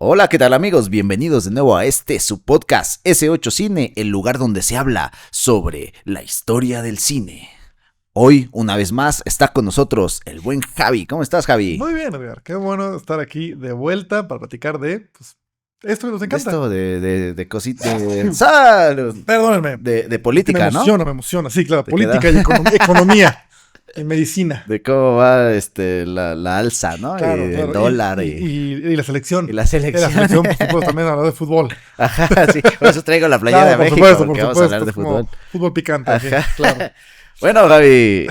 Hola, ¿qué tal amigos? Bienvenidos de nuevo a su podcast S8 Cine, el lugar donde se habla sobre la historia del cine. Hoy, una vez más, está con nosotros el buen Javi. ¿Cómo estás, Javi? Muy bien, Edgar. Qué bueno estar aquí de vuelta para platicar de esto que nos De encanta. esto de cositas de salud, Perdónenme. de Es que política, ¿no? Me emociona. Sí, claro. Te Política queda y economía y medicina. de cómo va la alza, ¿no? Y Claro, el claro. dólar Y la y selección. la Y la selección. selección, por supuesto, también hablar de fútbol. Ajá, sí. Por eso traigo la playera Claro, de por México, supuesto, por porque vamos a hablar supuesto. de Es como fútbol. fútbol picante aquí, Ajá. claro. Bueno, Javi,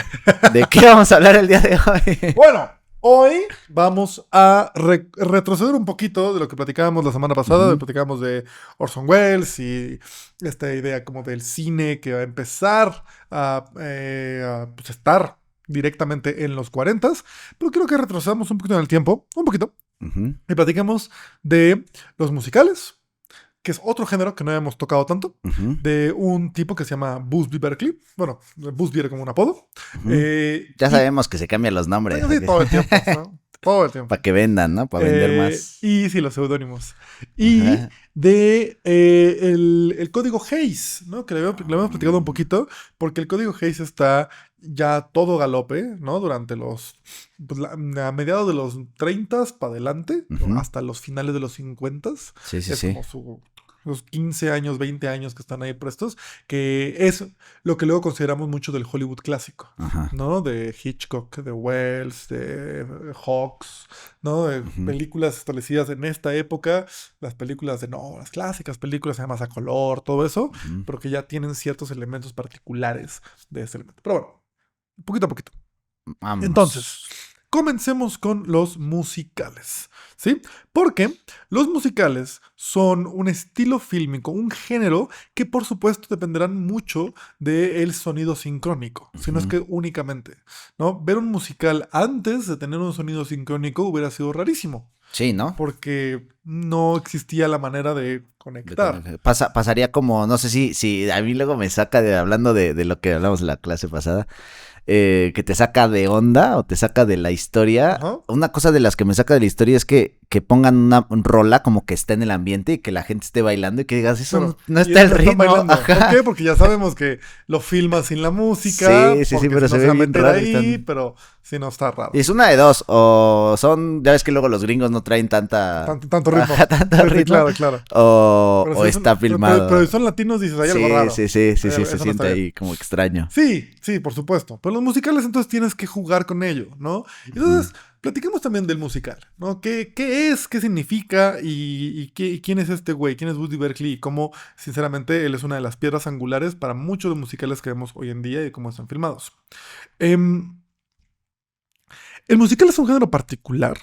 ¿de qué vamos a hablar el día de hoy? Bueno, hoy vamos a retroceder un poquito de lo que platicábamos la semana pasada. Ujú. Platicábamos de Orson Welles y esta idea como del cine que va a empezar a estar directamente en los 40s. Pero quiero que retrocedamos un poquito en el tiempo, un poquito, Ujú. y platiquemos de los musicales, que es otro género que no habíamos tocado tanto, Ujú. de un tipo que se llama Busby Berkeley. Bueno, Busby era como un apodo. Ujú. Ya Y sabemos que se cambian los nombres. sí, todo el tiempo, ¿no? Todo el tiempo. Para que vendan, ¿no? Para vender más. Y sí, los seudónimos. Y Ajá. de el código Hayes, ¿no? Que le habíamos platicado un poquito, porque el código Hayes está ya todo galope, ¿no? Durante a mediados de los 30 para adelante, Ujú. hasta los finales de los 50. Sí, sí, Es sí. como los 15 años, 20 años que están ahí prestos, que es lo que luego consideramos mucho del Hollywood clásico, Ajá. ¿no? De Hitchcock, de Wells, de Hawks, ¿no? De Ujú. películas establecidas en esta época, las películas las clásicas películas, además a color, todo eso, Ujú. pero que ya tienen ciertos elementos particulares de ese elemento. Pero bueno, poquito a poquito. Entonces, Vámonos. comencemos con los musicales, ¿sí? Porque los musicales son un estilo fílmico, un género que por supuesto dependerán mucho del sonido sincrónico, si no es Ujú. que únicamente, ¿no? Ver un musical antes de tener un sonido sincrónico hubiera sido rarísimo, Sí, ¿no? porque no existía la manera de conectar. Pasaría como, no sé si a mí luego me saca hablando de lo que hablamos en la clase pasada. Que te saca de onda o te saca de la historia. Ajá. Una cosa de las que me saca de la historia es que pongan una rola como que está en el ambiente y que la gente esté bailando y que digas, eso Pero, no y está el están ritmo. bailando. ¿Por Ajá. qué? Porque ya sabemos que lo filma sin la música, Sí, sí, sí, porque pero si no se se ve va a bien meter raro. ahí, pero si no está raro. Es una de dos, o son, ya ves que luego los gringos no traen tanta, Tanto ritmo. ajá, tanto Sí, ritmo, claro, claro. Pero o si está pero si filmado. son latinos, dices, hay algo Sí, raro. sí, sí, sí, sí, se Eso no está siente bien. ahí como extraño. Sí, sí, por supuesto. Pero los musicales entonces tienes que jugar con ello, ¿no? Ujú. Entonces, platiquemos también del musical, ¿no? ¿Qué es? ¿Qué significa? Y quién es este güey? ¿Quién es Woody Berkeley? Y cómo, sinceramente, él es una de las piedras angulares para muchos de los musicales que vemos hoy en día y cómo están filmados. Em, el musical es un género particular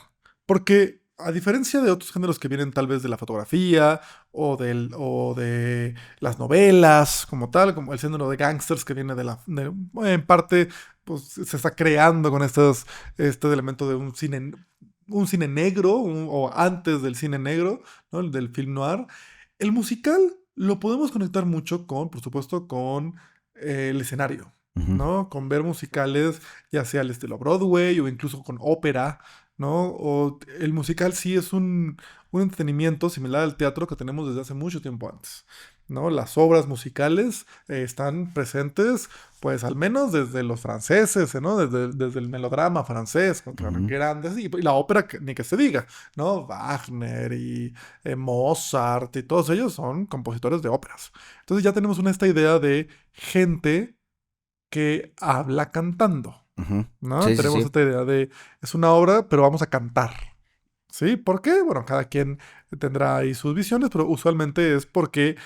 porque, a diferencia de otros géneros que vienen tal vez de la fotografía o de las novelas como tal, como el género de gangsters que viene en parte, pues se está creando con este elemento de un cine negro, o antes del cine negro, ¿no? Del film noir. El musical lo podemos conectar mucho con, por supuesto, con el escenario, Ujú. ¿no? Con ver musicales, ya sea al estilo Broadway o incluso con ópera, ¿no? O el musical sí es un entretenimiento similar al teatro que tenemos desde hace mucho tiempo antes, ¿no? Las obras musicales están presentes, pues al menos desde los franceses, ¿no? Desde el melodrama francés, con Ujú. grandes, y la ópera, ni que se diga, ¿no? Wagner y Mozart y todos ellos son compositores de óperas. Entonces ya tenemos esta idea de gente que habla cantando, Ujú. ¿no? Sí, sí, Tenemos sí. esta idea de, es una obra, pero vamos a cantar, ¿sí? ¿Por qué? Bueno, cada quien tendrá ahí sus visiones, pero usualmente es porque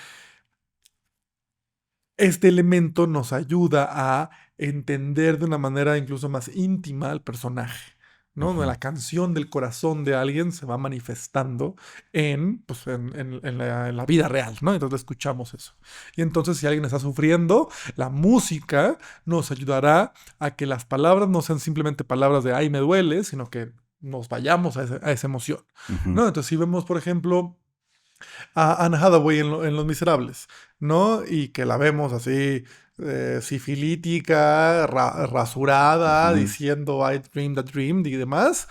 este elemento nos ayuda a entender de una manera incluso más íntima al personaje, ¿no? Donde Ujú. la canción del corazón de alguien se va manifestando pues, en la vida real, ¿no? Entonces escuchamos eso. Y entonces si alguien está sufriendo, la música nos ayudará a que las palabras no sean simplemente palabras de ay, me duele, sino que nos vayamos a esa emoción, Ujú. ¿no? Entonces si vemos, por ejemplo, a Anne Hathaway en Los Miserables, ¿no? Y que la vemos así, sifilítica, rasurada, Ujú. diciendo I dreamed a dream y demás,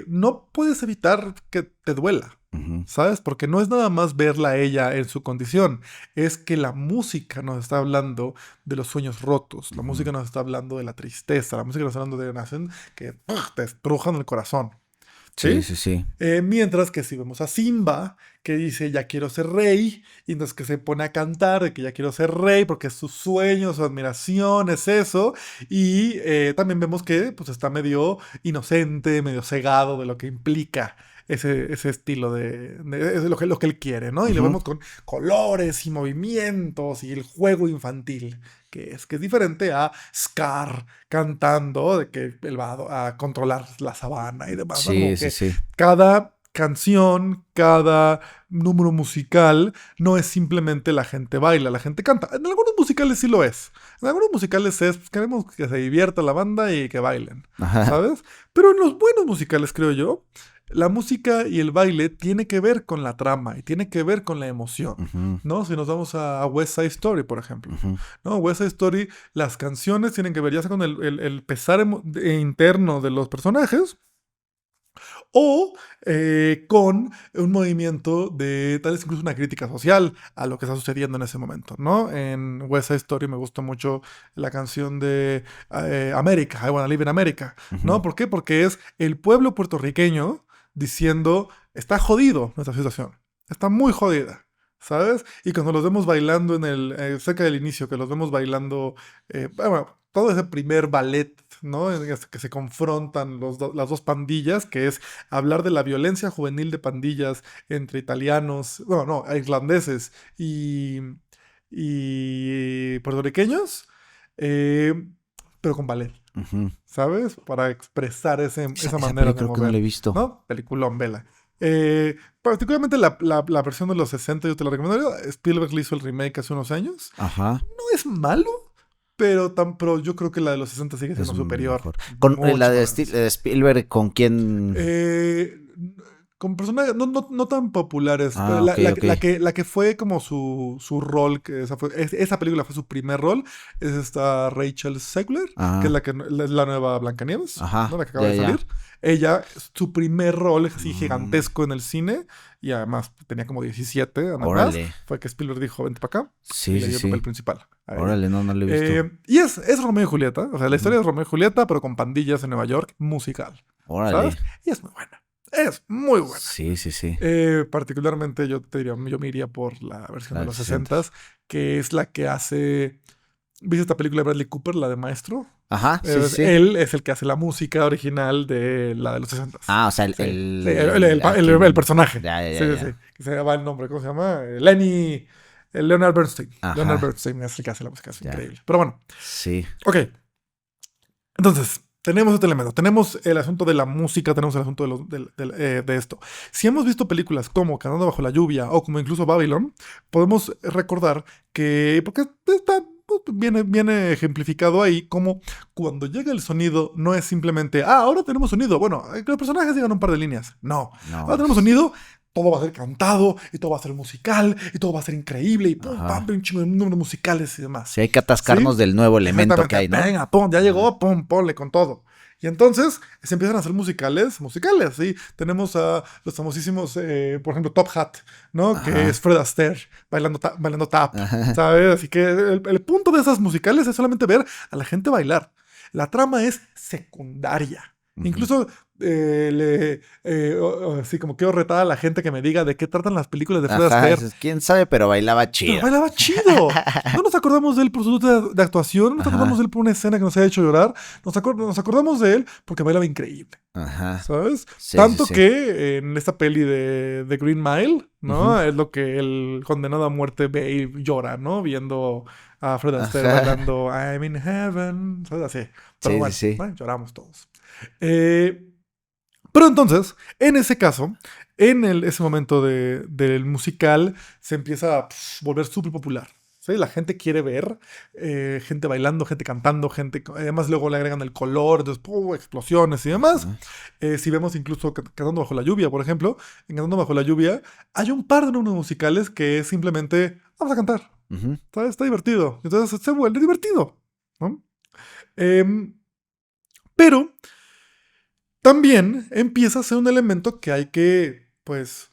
no puedes evitar que te duela, Ujú. ¿Sabes? Porque no es nada más verla a ella en su condición, es que la música nos está hablando de los sueños rotos, la Ujú. música nos está hablando de la tristeza, la música nos está hablando de una acción que te estrujan el corazón, Sí, ¿sí? sí, sí. Mientras que si vemos a Simba, que dice ya quiero ser rey, y entonces que se pone a cantar de que ya quiero ser rey porque es su sueño, su admiración, es eso, y también vemos que pues está medio inocente, medio cegado de lo que implica ese estilo es lo que él quiere, ¿no? Y lo Ujú. vemos con colores y movimientos y el juego infantil, que es diferente a Scar cantando de que él va a controlar la sabana y demás, ¿no? Sí, Como sí, que sí. cada canción, cada número musical no es simplemente la gente baila, la gente canta. En algunos musicales sí lo es. En algunos musicales es, pues, queremos que se divierta la banda y que bailen, Ajá. ¿sabes? Pero en los buenos musicales, creo yo, la música y el baile tiene que ver con la trama y tiene que ver con la emoción, Ujú. ¿no? Si nos vamos a West Side Story, por ejemplo, Ujú. ¿no? West Side Story, las canciones tienen que ver ya sea con el pesar interno de los personajes o con un movimiento de tal vez incluso una crítica social a lo que está sucediendo en ese momento, ¿no? En West Side Story me gusta mucho la canción de America, I Wanna Live in America, Ujú. ¿no? ¿Por qué? Porque es el pueblo puertorriqueño diciendo, está jodido nuestra situación, está muy jodida. ¿Sabes? Y cuando los vemos bailando cerca del inicio, que los vemos bailando, bueno, todo ese primer ballet, ¿no? En el que se confrontan las dos pandillas, que es hablar de la violencia juvenil de pandillas entre italianos, no, irlandeses y puertorriqueños, eh, pero con ballet, Ujú. ¿sabes? Para expresar esa Esa manera película de creo que no la he mover, visto. ¿no? Peliculón, vela. Particularmente la versión de los 60, yo te la recomendaría. Spielberg le hizo el remake hace unos años. Ajá. No es malo, pero yo creo que la de los 60 sigue Es siendo superior. mejor. Con la Mucho de más. Spielberg, ¿con quién? Eh, con personajes no tan populares, pero Ah, ok, ok. la que fue como su rol, que esa película fue su primer rol, es esta Rachel Zegler, que es Ah, la nueva Blancanieves, ¿no? ajá. La que acaba Ya, de ya. salir. Ella, su primer rol así Mm, gigantesco en el cine, y además tenía como 17, además, órale. fue que Spielberg dijo, vente para acá, y Sí, le sí, dio el papel sí. principal a ella. Órale, no, no lo he visto. Y es Romeo y Julieta, o sea, la Ujú. historia es Romeo y Julieta, pero con pandillas en Nueva York, musical, Órale. ¿sabes? Y es muy buena. Es muy buena. Sí, sí, sí. Particularmente yo te diría, yo me iría por la versión La de del los 60. 60, que es la que hace. ¿Viste esta película de Bradley Cooper, la de Maestro? Ajá, sí, sí, sí. Él es el que hace la música original de la de los 60. Ah, o sea, Sí, sí, el personaje. Ya, ya, Sí, ya, sí, sí. ya. Que se llama el nombre, ¿cómo se llama? Leonard Bernstein. Leonard Ajá, Bernstein es el que hace la música, es ya. increíble. Pero bueno, Sí. ok. Entonces, tenemos este elemento, tenemos el asunto de la música, tenemos el asunto de esto. Si hemos visto películas como Cantando bajo la lluvia o como incluso Babylon, podemos recordar que, porque está, pues, viene ejemplificado ahí, como cuando llega el sonido no es simplemente, ahora tenemos sonido, bueno, que los personajes digan un par de líneas. No, ahora No. tenemos sonido, todo va a ser cantado, y todo va a ser musical, y todo va a ser increíble, y pum, pam, Ajá. un chingo de números musicales y demás. Sí, hay que ¿Sí? atascarnos del nuevo elemento que Exactamente. hay, ¿no? Venga, pum, ya Ajá. llegó, pum, ponle con todo. Y entonces se empiezan a hacer musicales, ¿sí? Tenemos a los famosísimos, por ejemplo, Top Hat, ¿no? Que es Ajá. Fred Astaire bailando tap, Ajá. ¿sabes? Así que el punto de esas musicales es solamente ver a la gente bailar. La trama es secundaria. Ujú. Incluso así como quiero retar a la gente que me diga de qué tratan las películas de Fred Ajá. Astaire. Quién sabe, pero bailaba Pero chido. bailaba chido. No nos acordamos de él por su dote de actuación, no nos acordamos Ajá. de él por una escena que nos haya hecho llorar, nos acordamos de él porque bailaba increíble, Ajá. ¿sabes? Sí, sí, Tanto sí. que en esta peli de Green Mile, ¿no? Ujú. Es lo que el condenado a muerte ve y llora, ¿no? Viendo a Fred Astaire Ajá. bailando I'm in heaven, ¿sabes? Así. Pero Sí, sí, bueno, sí. bueno, lloramos todos. Eh, pero entonces, en ese caso, ese momento del musical, se empieza a volver súper popular. ¿Sí? La gente quiere ver gente bailando, gente cantando, además luego le agregan el color, entonces explosiones y demás. Ajá. Si vemos incluso Cantando bajo la lluvia, por ejemplo, en Cantando bajo la lluvia hay un par de números musicales que es simplemente vamos a cantar, Ujú. ¿sabes? Está divertido. Entonces se vuelve divertido, ¿no? Em, pero también empieza a ser un elemento que hay que, pues,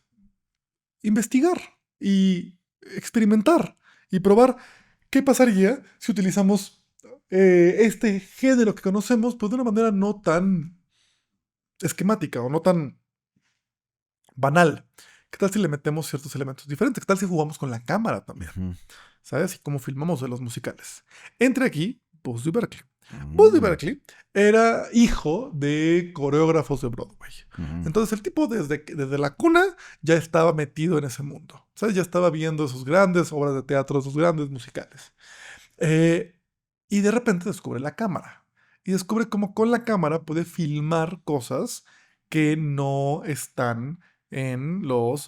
investigar y experimentar y probar qué pasaría si utilizamos este género que conocemos, pues de una manera no tan esquemática o no tan banal. ¿Qué tal si le metemos ciertos elementos diferentes? ¿Qué tal si jugamos con la cámara también? Ujú. ¿Sabes? Y cómo filmamos de los musicales. Entre aquí, Busby Berkeley. Busby Mm. Berkeley era hijo de coreógrafos de Broadway. Ujú. Entonces el tipo desde la cuna ya estaba metido en ese mundo. ¿Sabes? Ya estaba viendo sus grandes obras de teatro, sus grandes musicales. Eh, y de repente descubre la cámara. Y descubre cómo con la cámara puede filmar cosas que no están en los...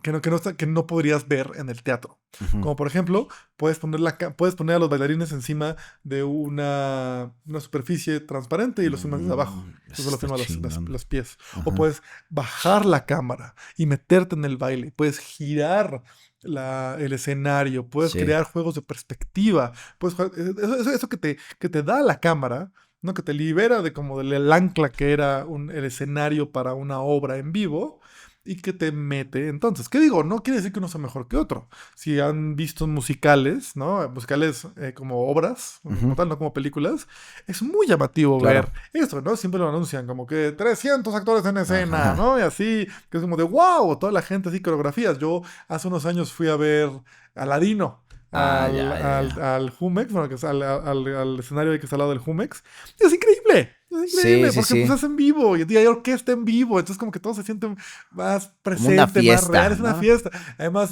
que no podrías ver en el teatro. Ujú. Como por ejemplo, puedes poner a los bailarines encima de una superficie transparente y los filmas desde abajo. Eso Entonces lo está filman chingón. los pies. O Ajá. puedes bajar la cámara y meterte en el baile. Puedes girar el escenario. Puedes Sí. crear juegos de perspectiva. Eso que te da la cámara, ¿no? Que te libera de como del ancla que era el escenario para una obra en vivo y que te mete. Entonces, ¿qué digo? No quiere decir que uno sea mejor que otro. Si han visto musicales, ¿no? Musicales como obras, como Ujú. tal, no como películas, es muy llamativo Claro. ver eso, ¿no? Siempre lo anuncian como que 300 actores en escena, Ajá. ¿no? Y así, que es como de wow, toda la gente así, coreografías. Yo hace unos años fui a ver Aladino. Ah, ya, ya, ya. Al Jumex, bueno, que es al escenario que está al lado del Jumex. Y es increíble. Es Sí, increíble, sí, porque pues sí. es en vivo y hay orquesta en vivo, entonces como que todo se siente más Como una presente, más real, fiesta, es una ¿no? fiesta. Además,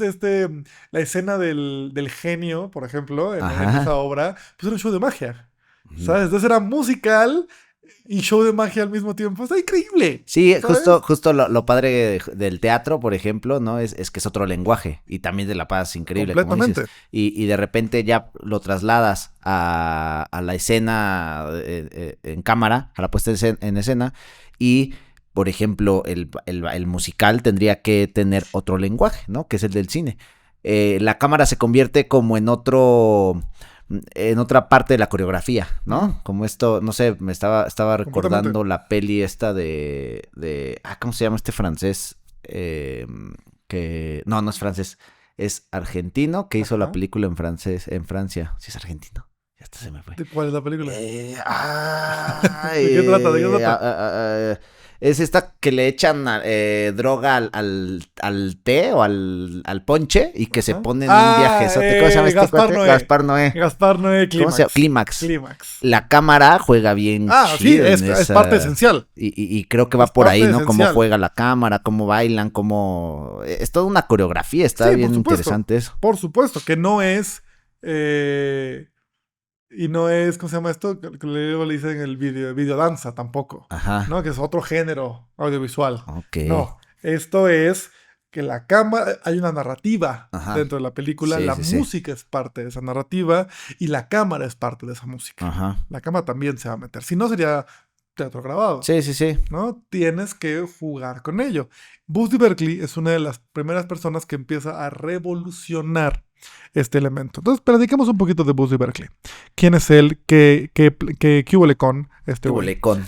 la escena del genio, por ejemplo, en esa Ajá. obra, pues era un show de magia, Ujú. ¿sabes? Entonces era musical y show de magia al mismo tiempo, está increíble, Sí, ¿sabes? justo lo padre del teatro, por ejemplo, ¿no? Es que es otro lenguaje y también de la paz increíble, como dices. Completamente. Y de repente ya lo trasladas a la escena en cámara, a la puesta en escena, y, por ejemplo, el musical tendría que tener otro lenguaje, ¿no? Que es el del cine. La cámara se convierte como en otra parte de la coreografía, Ujú, ¿no? Como esto, no sé, estaba completamente. recordando la peli esta ¿cómo se llama este francés? No es francés, es argentino, que hizo la Ajá. película en Francia. Sí es argentino, ya hasta se me fue. ¿De cuál es la película? Eh, ¿De qué trata? ¿De qué ay, trata? es esta que le echan droga al té o al ponche y que se Ajá. pone en un Ah, viajezote. ¿Cómo se llama este Gaspar cuate? Noé. Gaspar Noé. Gaspar Noé, ¿Cómo se llama? Clímax. Clímax. Clímax. La cámara juega bien Ah, sí, chido en es parte esa. esencial. Y creo que Es va por parte ahí, ¿no? Cómo esencial. juega la cámara, cómo bailan, cómo. Es toda una coreografía, está Sí, por bien supuesto. interesante eso. Por supuesto, que no es. Y no es, ¿cómo se llama esto? Que luego le dicen el videodanza tampoco. Ajá. ¿No? Que es otro género audiovisual. Ok. No. Esto es que la cámara. Hay una narrativa Ajá. dentro de la película. Sí, La sí, sí. música es parte de esa narrativa. Y la cámara es parte de esa música. Ajá. La cámara también se va a meter. Si no, sería teatro grabado. Sí, sí, sí. ¿No? Tienes que jugar con ello. Busby Berkeley es una de las primeras personas que empieza a revolucionar este elemento. Entonces, platiquemos un poquito de Busby Berkeley. ¿Quién es él? ¿Qué hubo con este Qué güey? bolecón.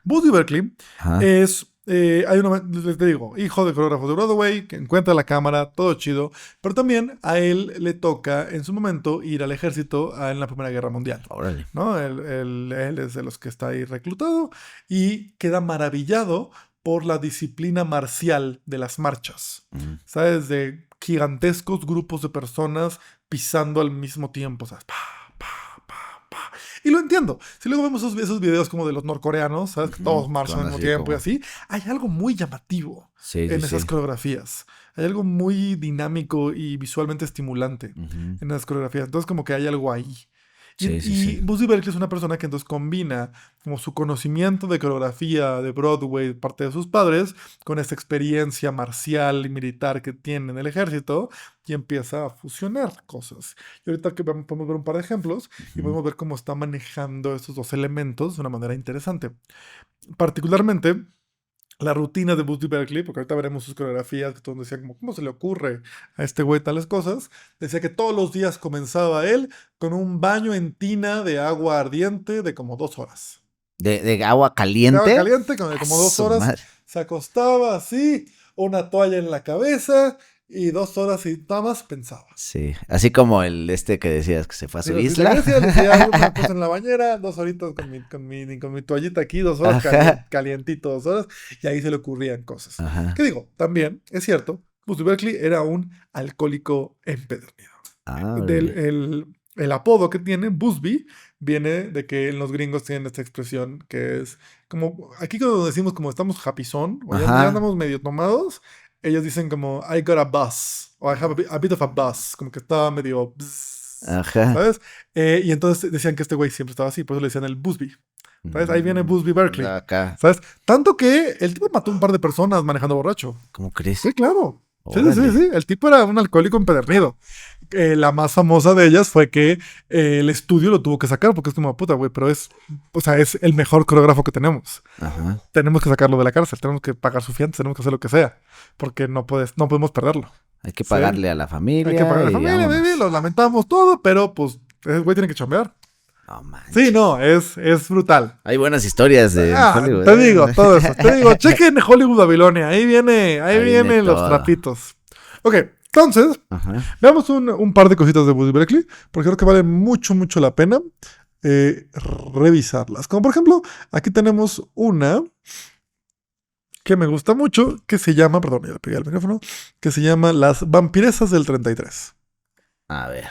Busby Berkeley Ajá. es, les te digo, hijo de coreógrafos de Broadway, que encuentra la cámara, todo chido, pero también a él le toca en su momento ir al ejército en la Primera Guerra Mundial. Órale. ¿No? Él es de los que está ahí reclutado y queda maravillado por la disciplina marcial de las marchas. Mm. ¿Sabes? De gigantescos grupos de personas pisando al mismo tiempo. ¿Sabes? Pa, pa, pa, pa. Y lo entiendo. Si luego vemos esos videos como de los norcoreanos, ¿sabes? Que todos marchan Con al mismo así tiempo y como. así. Hay algo muy llamativo Sí, sí, en esas sí. coreografías. Hay algo muy dinámico y visualmente estimulante Ujú. en esas coreografías. Entonces como que hay algo ahí. Sí, sí, sí. Y Busby Berkeley es una persona que entonces combina como su conocimiento de coreografía de Broadway, parte de sus padres, con esta experiencia marcial y militar que tiene en el ejército y empieza a fusionar cosas. Y ahorita que podemos ver un par de ejemplos y Ujú. podemos ver cómo está manejando estos dos elementos de una manera interesante. Particularmente la rutina de Busby Berkeley, porque ahorita veremos sus coreografías, que todo el mundo decía como, ¿cómo se le ocurre a este güey tales cosas? Decía que todos los días comenzaba él con un baño en tina de agua ardiente de como 2 horas. De agua De caliente. agua caliente, como A 2 su horas. madre. Se acostaba así, una toalla en la cabeza y 2 horas y nada más pensaba. Sí, así como el que decías que se fue a su Digo, si isla. Grecia, decía, me puse en la bañera, 2 horitas con mi toallita aquí, 2 horas, Ajá. calientito 2 horas, y ahí se le ocurrían cosas. Ajá. ¿Qué digo? También es cierto, Busby Berkeley era un alcohólico empedernido. Ah, órale. El apodo que tiene, Busby, viene de que los gringos tienen esta expresión que es como, aquí cuando decimos como estamos japizón, o ya Ajá. andamos medio tomados, ellos dicen como I got a buzz, o I have a bit of a buzz, como que estaba medio bzz, Ajá. ¿sabes? Y entonces decían que este güey siempre estaba así, por eso le decían el Busby, ¿sabes? Ahí viene Mm, Busby Berkeley, acá. ¿sabes? Tanto que el tipo mató un par de personas manejando borracho. ¿Cómo crees? Sí, claro. Sí, sí, Órale. sí. El tipo era un alcohólico empedernido. La más famosa de ellas fue que el estudio lo tuvo que sacar porque es como, puta, güey, pero o sea, es el mejor coreógrafo que tenemos. Ajá. Tenemos que sacarlo de la cárcel, tenemos que pagar su fianza, tenemos que hacer lo que sea, porque no podemos perderlo. Hay que ¿Sí? pagarle a la familia. Hay que pagar a la y familia, vámonos. baby, lo lamentamos todo, pero pues el güey tiene que chambear. No manches. Sí, no, es brutal. Hay buenas historias de Hollywood. Te digo, todo eso. Te digo, chequen Hollywood Babilonia. Ahí Ahí viene vienen los todo. trapitos. Ok, entonces, Ajá. veamos un par de cositas de Busby Berkeley, porque creo que vale mucho, mucho la pena revisarlas. Como por ejemplo, aquí tenemos una que me gusta mucho, que se llama, perdón, ya le pegué al micrófono, que se llama Las Vampiresas del 33. A ver.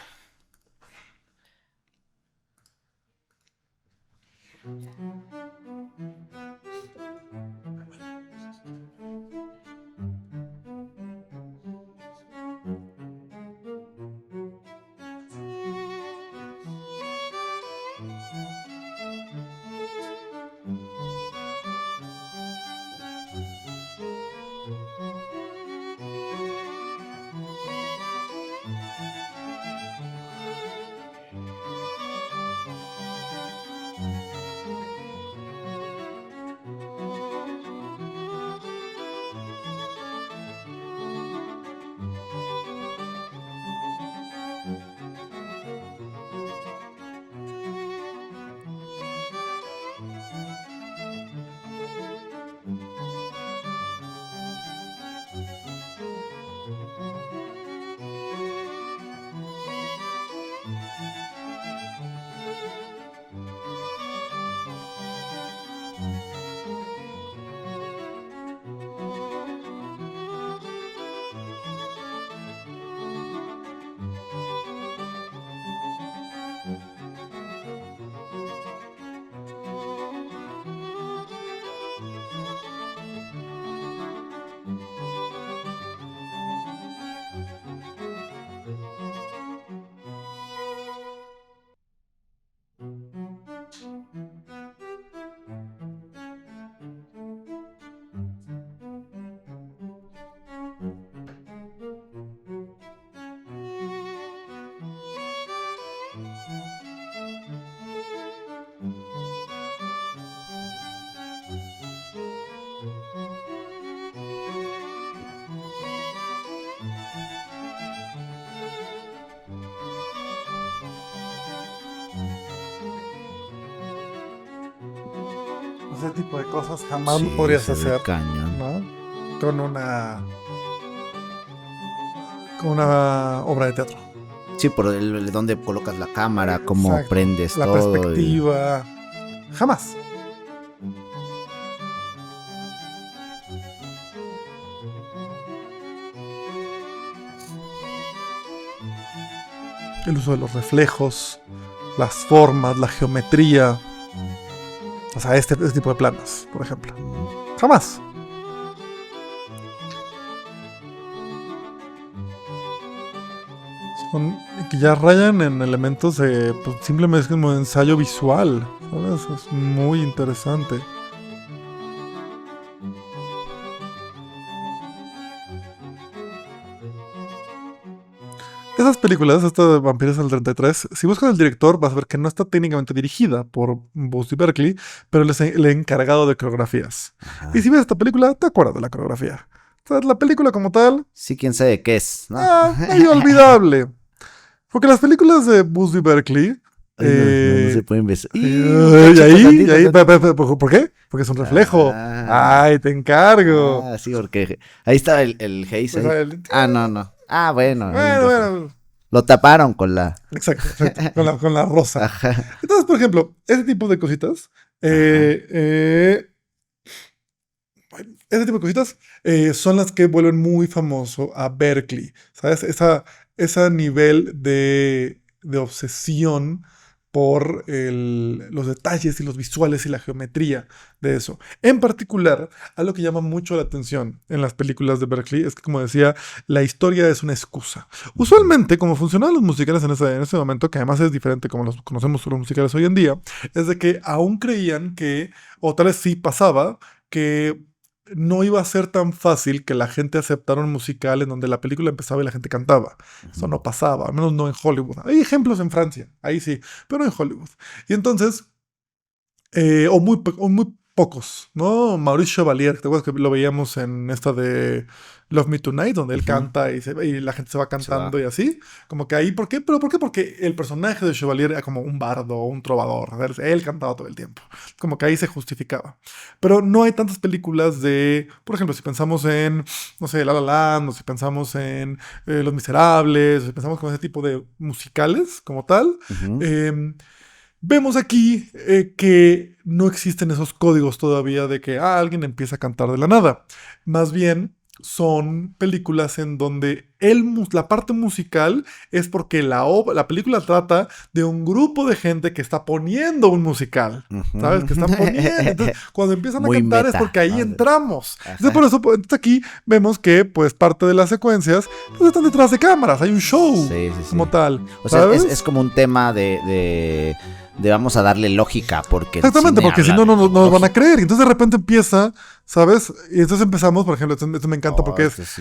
Ese tipo de cosas jamás Sí, lo podrías se ve hacer, cañón. ¿no? Con una obra de teatro. Sí, por dónde colocas la cámara, cómo Exacto. prendes La todo. perspectiva. Jamás. El uso de los reflejos, las formas, la geometría. O sea, este tipo de planos, por ejemplo. Jamás. Son que ya rayan en elementos de pues, simplemente es como ensayo visual, ¿sabes? Es muy interesante. Esas películas, esta de Vampiros del 33, si buscas al director vas a ver que no está técnicamente dirigida por Busby Berkeley, pero él es el encargado de coreografías. Ajá. Y si ves esta película, te acuerdas de la coreografía. O sea, la película como tal, Sí, quién sabe qué es, ¿no? medio olvidable. Porque las películas de Busby Berkeley No se pueden besar. ¿Por qué? Porque es un reflejo. Ay, te encargo. Sí, porque ahí estaba el Haze. Pues, no. Bueno. Bueno. Lo taparon con la... Exacto. Con la rosa. Ajá. Entonces, por ejemplo, ese tipo de cositas. Ese tipo de cositas son las que vuelven muy famoso a Berkeley. ¿Sabes? Ese nivel de obsesión por los detalles y los visuales y la geometría de eso. En particular, algo que llama mucho la atención en las películas de Berkeley es que, como decía, la historia es una excusa. Usualmente, como funcionaban los musicales en ese momento, que además es diferente como los conocemos los musicales hoy en día, es de que aún creían que, o tal vez sí pasaba, que no iba a ser tan fácil que la gente aceptara un musical en donde la película empezaba y la gente cantaba. Eso no pasaba, al menos no en Hollywood. Hay ejemplos en Francia, ahí sí, pero no en Hollywood. Y entonces, o muy pocos, ¿no? Maurice Chevalier, ¿te acuerdas que lo veíamos en esta de Love Me Tonight, donde él canta y la gente se va cantando y así? Como que ahí, ¿por qué? ¿Pero por qué? Porque el personaje de Chevalier era como un bardo, un trovador, ¿sabes? Él cantaba todo el tiempo. Como que ahí se justificaba. Pero no hay tantas películas de, por ejemplo, si pensamos en, no sé, La La Land, o si pensamos en Los Miserables, o si pensamos con ese tipo de musicales como tal, vemos aquí que no existen esos códigos todavía de que alguien empieza a cantar de la nada. Más bien son películas en donde la parte musical es porque la película trata de un grupo de gente que está poniendo un musical, ¿sabes? Que están poniendo. Entonces, cuando empiezan a cantar es porque ahí entramos. Entonces, por eso aquí vemos que pues parte de las secuencias pues, están detrás de cámaras. Hay un show como tal. O sea, es como un tema de vamos a darle lógica porque exactamente, porque si no nos van a creer. Y entonces de repente empieza, ¿sabes? Y entonces empezamos, por ejemplo, esto me encanta porque es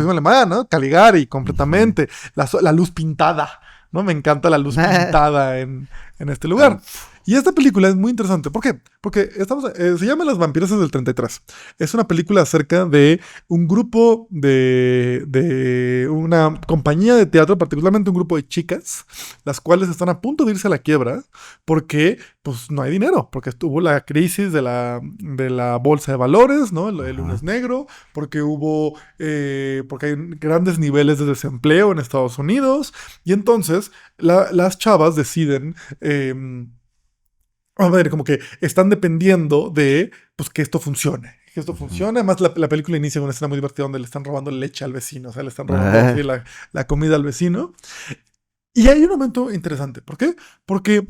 alemán, ¿no? Caligari, completamente. La luz pintada, ¿no? Me encanta la luz pintada en este lugar. Y esta película es muy interesante. ¿Por qué? Porque se llama Las Vampiresas del 33. Es una película acerca de un grupo de una compañía de teatro, particularmente un grupo de chicas, las cuales están a punto de irse a la quiebra porque pues no hay dinero, porque estuvo la crisis de la bolsa de valores, ¿no? El lunes negro, porque porque hay grandes niveles de desempleo en Estados Unidos, y entonces las chavas deciden a ver, como que están dependiendo de pues, que esto funcione. Que esto funcione. Además, la película inicia con una escena muy divertida donde le están robando leche al vecino. O sea, le están robando así, la comida al vecino. Y hay un momento interesante. ¿Por qué? Porque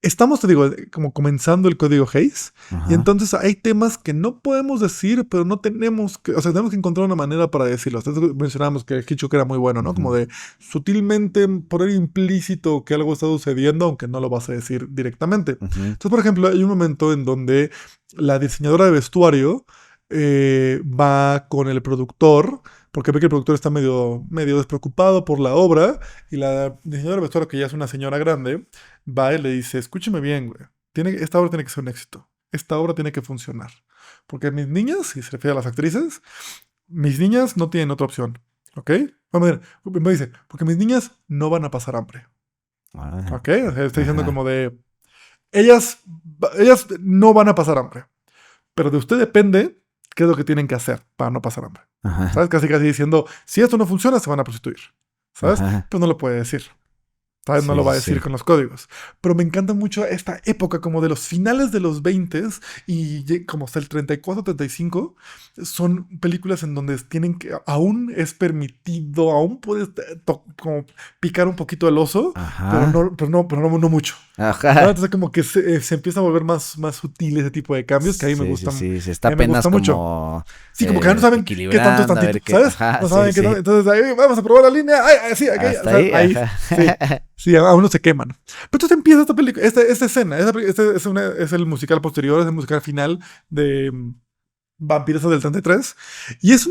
estamos, te digo, como comenzando el código Hays. Y entonces hay temas que no podemos decir, pero no tenemos que... O sea, tenemos que encontrar una manera para decirlo. Entonces mencionábamos que Hitchcock era muy bueno, ¿no? Como de sutilmente poner implícito que algo está sucediendo, aunque no lo vas a decir directamente. Entonces, por ejemplo, hay un momento en donde la diseñadora de vestuario va con el productor, porque ve que el productor está medio despreocupado por la obra, y la diseñadora de vestuario, que ya es una señora grande, va y le dice, escúcheme bien, güey, esta obra tiene que ser un éxito, esta obra tiene que funcionar, porque mis niñas, y se refiere a las actrices, mis niñas no tienen otra opción, ¿ok? Vamos a ver, me dice, porque mis niñas no van a pasar hambre, ¿ok? O sea, está diciendo como de, ellas no van a pasar hambre, pero de usted depende qué es lo que tienen que hacer para no pasar hambre. ¿Sabes? Casi diciendo, si esto no funciona, se van a prostituir. ¿Sabes? Pero no lo puede decir. ¿Sabes? No lo va a decir con los códigos. Pero me encanta mucho esta época como de los finales de los 20s y como hasta el 34, 35. Son películas en donde tienen que... Aún es permitido, aún puedes como picar un poquito el oso, pero no mucho. Entonces como que se empieza a volver más sutil ese tipo de cambios que a mí me gustan. Sí, está apenas como... mucho. Sí, como que no saben qué tanto es tantito, ¿sabes? No saben qué tanto. Entonces ahí vamos a probar la línea. Sí, aquí. Ahí. Sí, aún no se queman. Pero entonces empieza esta película, esta escena. Es el musical posterior, es el musical final de Vampiresas del 33. Y es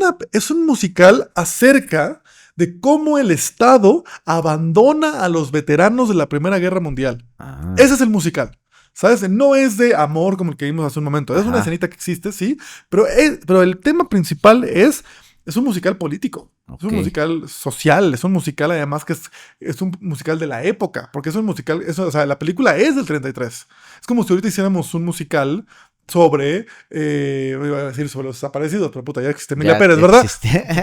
un musical acerca de cómo el Estado abandona a los veteranos de la Primera Guerra Mundial. Ese es el musical. ¿Sabes? No es de amor como el que vimos hace un momento. Es una escenita que existe, sí. Pero el tema principal es es un musical político, es un musical social, es un musical además que es un musical de la época, porque es un musical, o sea, la película es del 33. Es como si ahorita hiciéramos un musical sobre, iba a decir sobre los desaparecidos, pero puta, ya existe Emilia Pérez, ¿verdad?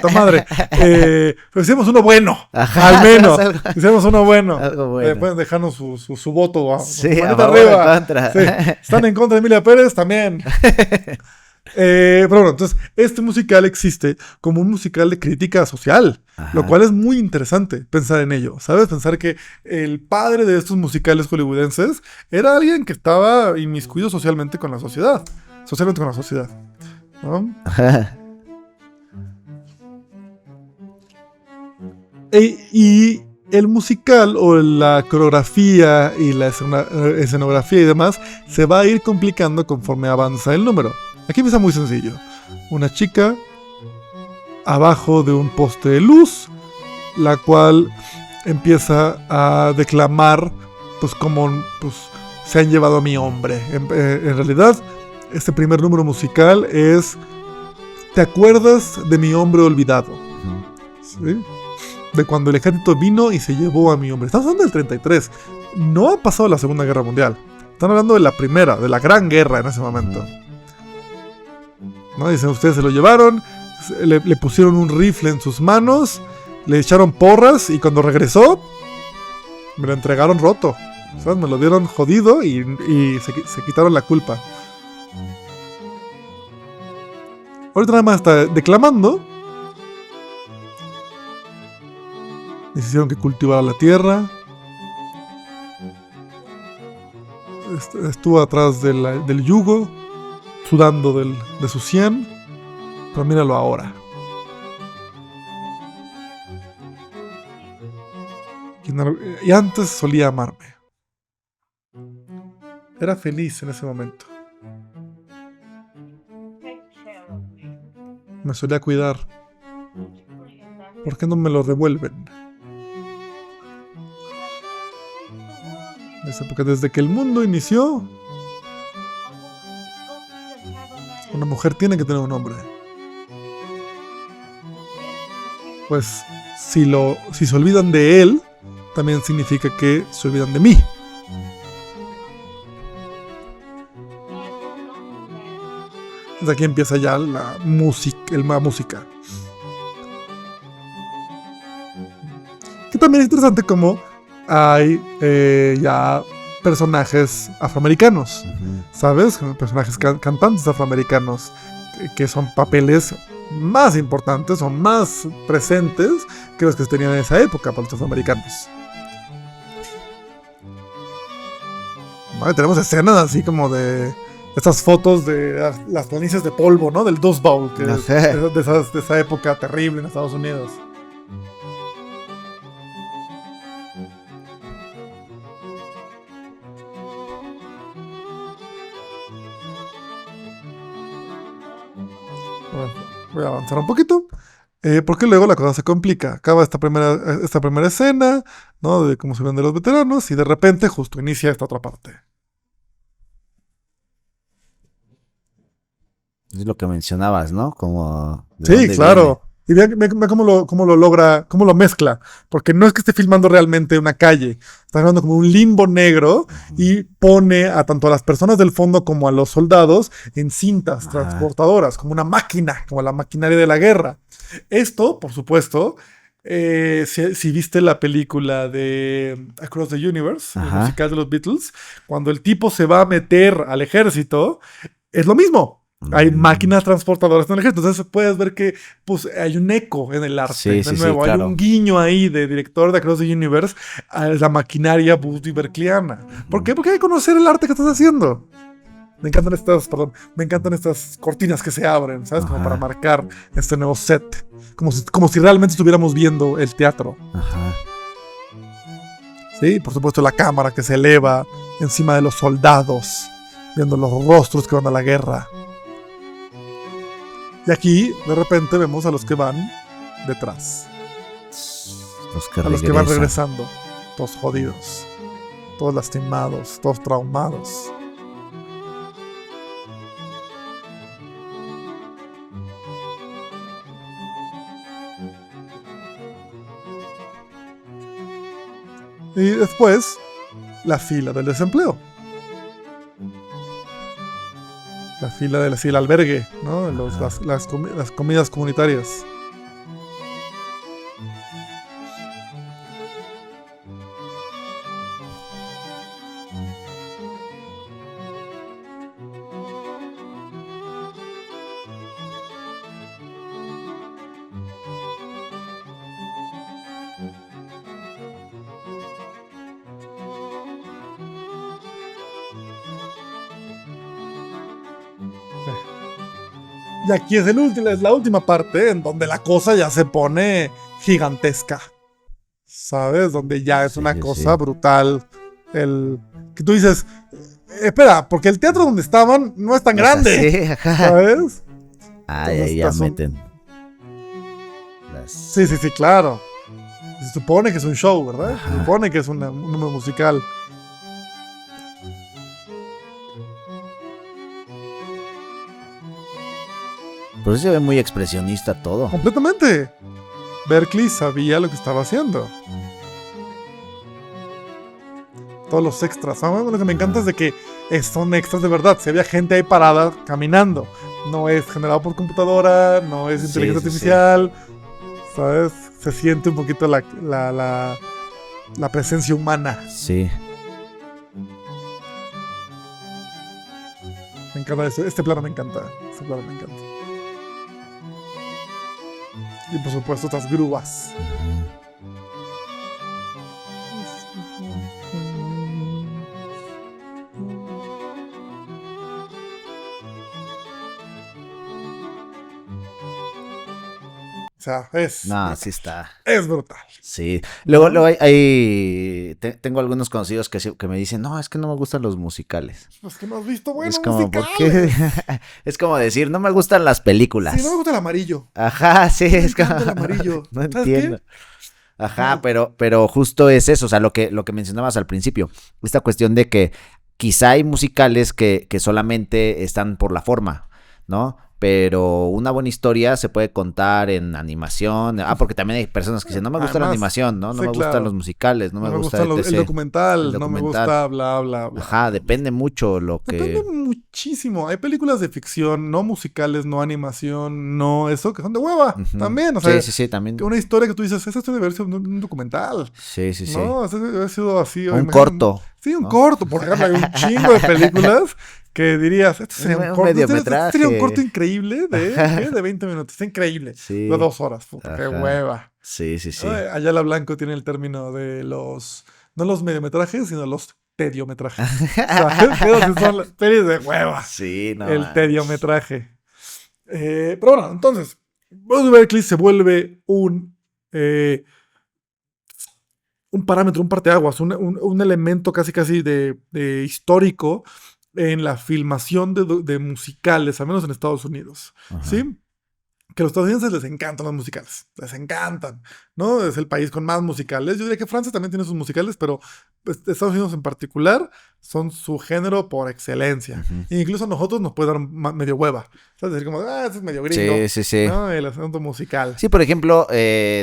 Puta madre. Pero hicimos uno bueno, al menos. Hicimos uno bueno. Pueden dejarnos su voto. Sí, arriba. Sí. Están en contra de Emilia Pérez también. Pero bueno, entonces, este musical existe como un musical de crítica social, lo cual es muy interesante pensar en ello, ¿sabes? Pensar que el padre de estos musicales hollywoodenses era alguien que estaba inmiscuido socialmente con la sociedad, ¿no? Y el musical o la coreografía y la escenografía y demás se va a ir complicando conforme avanza el número. Aquí empieza muy sencillo. Una chica abajo de un poste de luz, la cual empieza a declamar, pues como pues, se han llevado a mi hombre. En realidad, este primer número musical es ¿te acuerdas de mi hombre olvidado? ¿Sí? De cuando el ejército vino y se llevó a mi hombre. Estamos hablando del 33. No ha pasado la Segunda Guerra Mundial. Están hablando de la primera, de la Gran Guerra en ese momento. ¿No? Dicen, ustedes se lo llevaron, le pusieron un rifle en sus manos, le echaron porras y cuando regresó, me lo entregaron roto. ¿Sabes? Me lo dieron jodido y se quitaron la culpa. Ahorita nada más está declamando. Les hicieron que cultivara la tierra. Estuvo atrás del yugo, sudando de su sien, pero míralo ahora. Y antes solía amarme. Era feliz en ese momento. Me solía cuidar. ¿Por qué no me lo devuelven? Porque desde que el mundo inició, una mujer tiene que tener un hombre. Pues si se olvidan de él, también significa que se olvidan de mí. Entonces aquí empieza ya la música. Que también es interesante como hay ya personajes afroamericanos, ¿sabes? Personajes cantantes afroamericanos que son papeles más importantes o más presentes que los que se tenían en esa época para los afroamericanos. ¿Vale? Tenemos escenas así como de estas fotos de las planicies de polvo, ¿no? Del Dust Bowl, que es de esa época terrible en Estados Unidos. Voy a avanzar un poquito, porque luego la cosa se complica. Acaba esta primera escena, ¿no? De cómo se ven de los veteranos, y de repente justo inicia esta otra parte. Es lo que mencionabas, ¿no? Como sí, claro. Viene. Y ve cómo lo logra, cómo lo mezcla. Porque no es que esté filmando realmente una calle. Está filmando como un limbo negro y pone a tanto a las personas del fondo como a los soldados en cintas transportadoras, como una máquina, como la maquinaria de la guerra. Esto, por supuesto, si viste la película de Across the Universe, el musical de los Beatles, cuando el tipo se va a meter al ejército, es lo mismo. Hay máquinas transportadoras en el ejército. Entonces puedes ver que pues, hay un eco en el arte. De nuevo, hay un guiño ahí de director de Across the Universe a la maquinaria Buddy-Berkeliana. ¿Por qué? Porque hay que conocer el arte que estás haciendo. Me encantan estas cortinas que se abren, ¿sabes? Como para marcar este nuevo set. Como si realmente estuviéramos viendo el teatro. Sí, por supuesto la cámara que se eleva encima de los soldados, viendo los rostros que van a la guerra. Y aquí, de repente, vemos a los que van detrás. A los que van regresando. Todos jodidos. Todos lastimados. Todos traumados. Y después, la fila del desempleo. La fila del así, el albergue, ¿no? Las comidas comunitarias. Y aquí es la última parte en donde la cosa ya se pone gigantesca. ¿Sabes? Donde ya es una cosa brutal. Que tú dices, espera, porque el teatro donde estaban no es tan grande. Sí, ajá. ¿Sabes? Ahí ya meten. Sí, claro. Se supone que es un show, ¿verdad? Ajá. Se supone que es un número musical. Pero se ve muy expresionista todo. Completamente. Berkeley sabía lo que estaba haciendo. Todos los extras. ¿Sabes? Lo que me encanta es de que son extras de verdad. Si había gente ahí parada caminando. No es generado por computadora, no es inteligencia artificial. Sí. ¿Sabes? Se siente un poquito la presencia humana. Sí. Me encanta eso. Este plano me encanta. Este plano me encanta. Y por supuesto estas grúas. O sea, no, sí está. Es brutal. Sí. Luego tengo algunos conocidos que me dicen, no, es que no me gustan los musicales. Es que no has visto buenos musicales. ¿Por qué? Es como decir, no me gustan las películas. Sí, no me gusta el amarillo. Ajá, sí, no es como el amarillo. No entiendo. Ajá, pero justo es eso, o sea, lo que mencionabas al principio. Esta cuestión de que quizá hay musicales que solamente están por la forma, ¿no? Pero una buena historia se puede contar en animación. Porque también hay personas que dicen, no me gusta la animación, ¿no? No me gustan los musicales, no me gusta el documental, no me gusta bla, bla, bla. Ajá, depende mucho Depende muchísimo. Hay películas de ficción, no musicales, no animación, no eso, que son de hueva, también. O sea, sí, también. Una historia que tú dices, esa debe haber sido un documental. Sí. No, esa debe haber sido así. Un corto. Sí, un corto. Por ejemplo, hay un chingo de películas que dirías, este sería un corto. Mediometraje. Este sería un corto increíble de 20 minutos. Está increíble. Sí. De 2 horas. Puta, qué hueva. Sí. Ayala Blanco tiene el término de no los mediometrajes, sino los tediometrajes. O sea, son las pelis de hueva. Sí, no. El tediometraje. Pero bueno, entonces, Buddy Berkeley se vuelve un parámetro, un parteaguas, un elemento casi de histórico en la filmación de musicales, al menos en Estados Unidos. Ajá. ¿Sí? Que a los estadounidenses les encantan los musicales. Les encantan, ¿no? Es el país con más musicales. Yo diría que Francia también tiene sus musicales, pero Estados Unidos en particular son su género por excelencia. Uh-huh. E incluso a nosotros nos puede dar medio hueva. ¿Sabes? Decir como, ese es medio gringo. Sí. ¿No? El asunto musical. Sí, por ejemplo,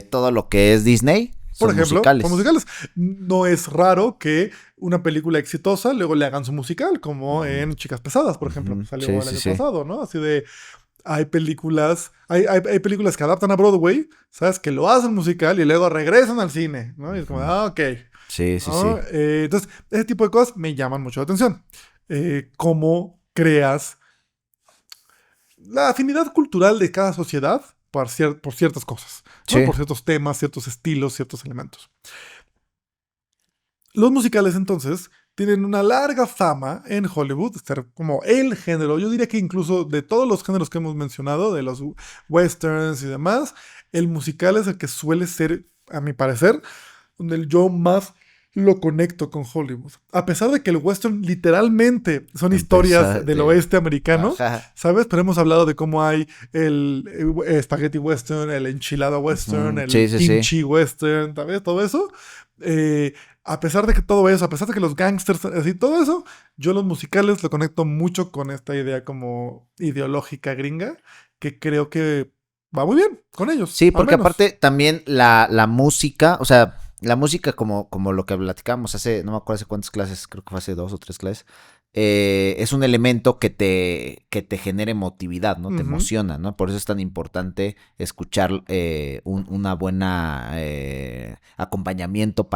todo lo que es Disney. Por ejemplo, son musicales. No es raro que una película exitosa luego le hagan su musical, como en Chicas Pesadas, por ejemplo, que salió el año pasado, ¿no? Así de, hay películas que adaptan a Broadway, ¿sabes? Que lo hacen musical y luego regresan al cine, ¿no? Y es como, ok. Sí. Entonces, ese tipo de cosas me llaman mucho la atención. Cómo creas la afinidad cultural de cada sociedad por ciertas cosas, ¿no? Sí. Por ciertos temas, ciertos estilos, ciertos elementos. Los musicales, entonces, tienen una larga fama en Hollywood, ser como el género. Yo diría que incluso de todos los géneros que hemos mencionado, de los westerns y demás, el musical es el que suele ser, a mi parecer, donde yo más lo conecto con Hollywood. A pesar de que el western literalmente son historias del oeste americano, ajá, ¿sabes? Pero hemos hablado de cómo hay el spaghetti western, el enchilada western, el kimchi western, ¿sabes? Todo eso. A pesar de que todo eso, a pesar de que los gangsters, así, todo eso, yo los musicales lo conecto mucho con esta idea como ideológica gringa, que creo que va muy bien con ellos. Sí, porque aparte también la música, o sea, la música, como lo que platicamos hace, no me acuerdo hace cuántas clases, creo que fue hace 2 o 3 clases, es un elemento que te genera emotividad, ¿no? Te Ujú. emociona, ¿no? Por eso es tan importante escuchar una buena acompañamiento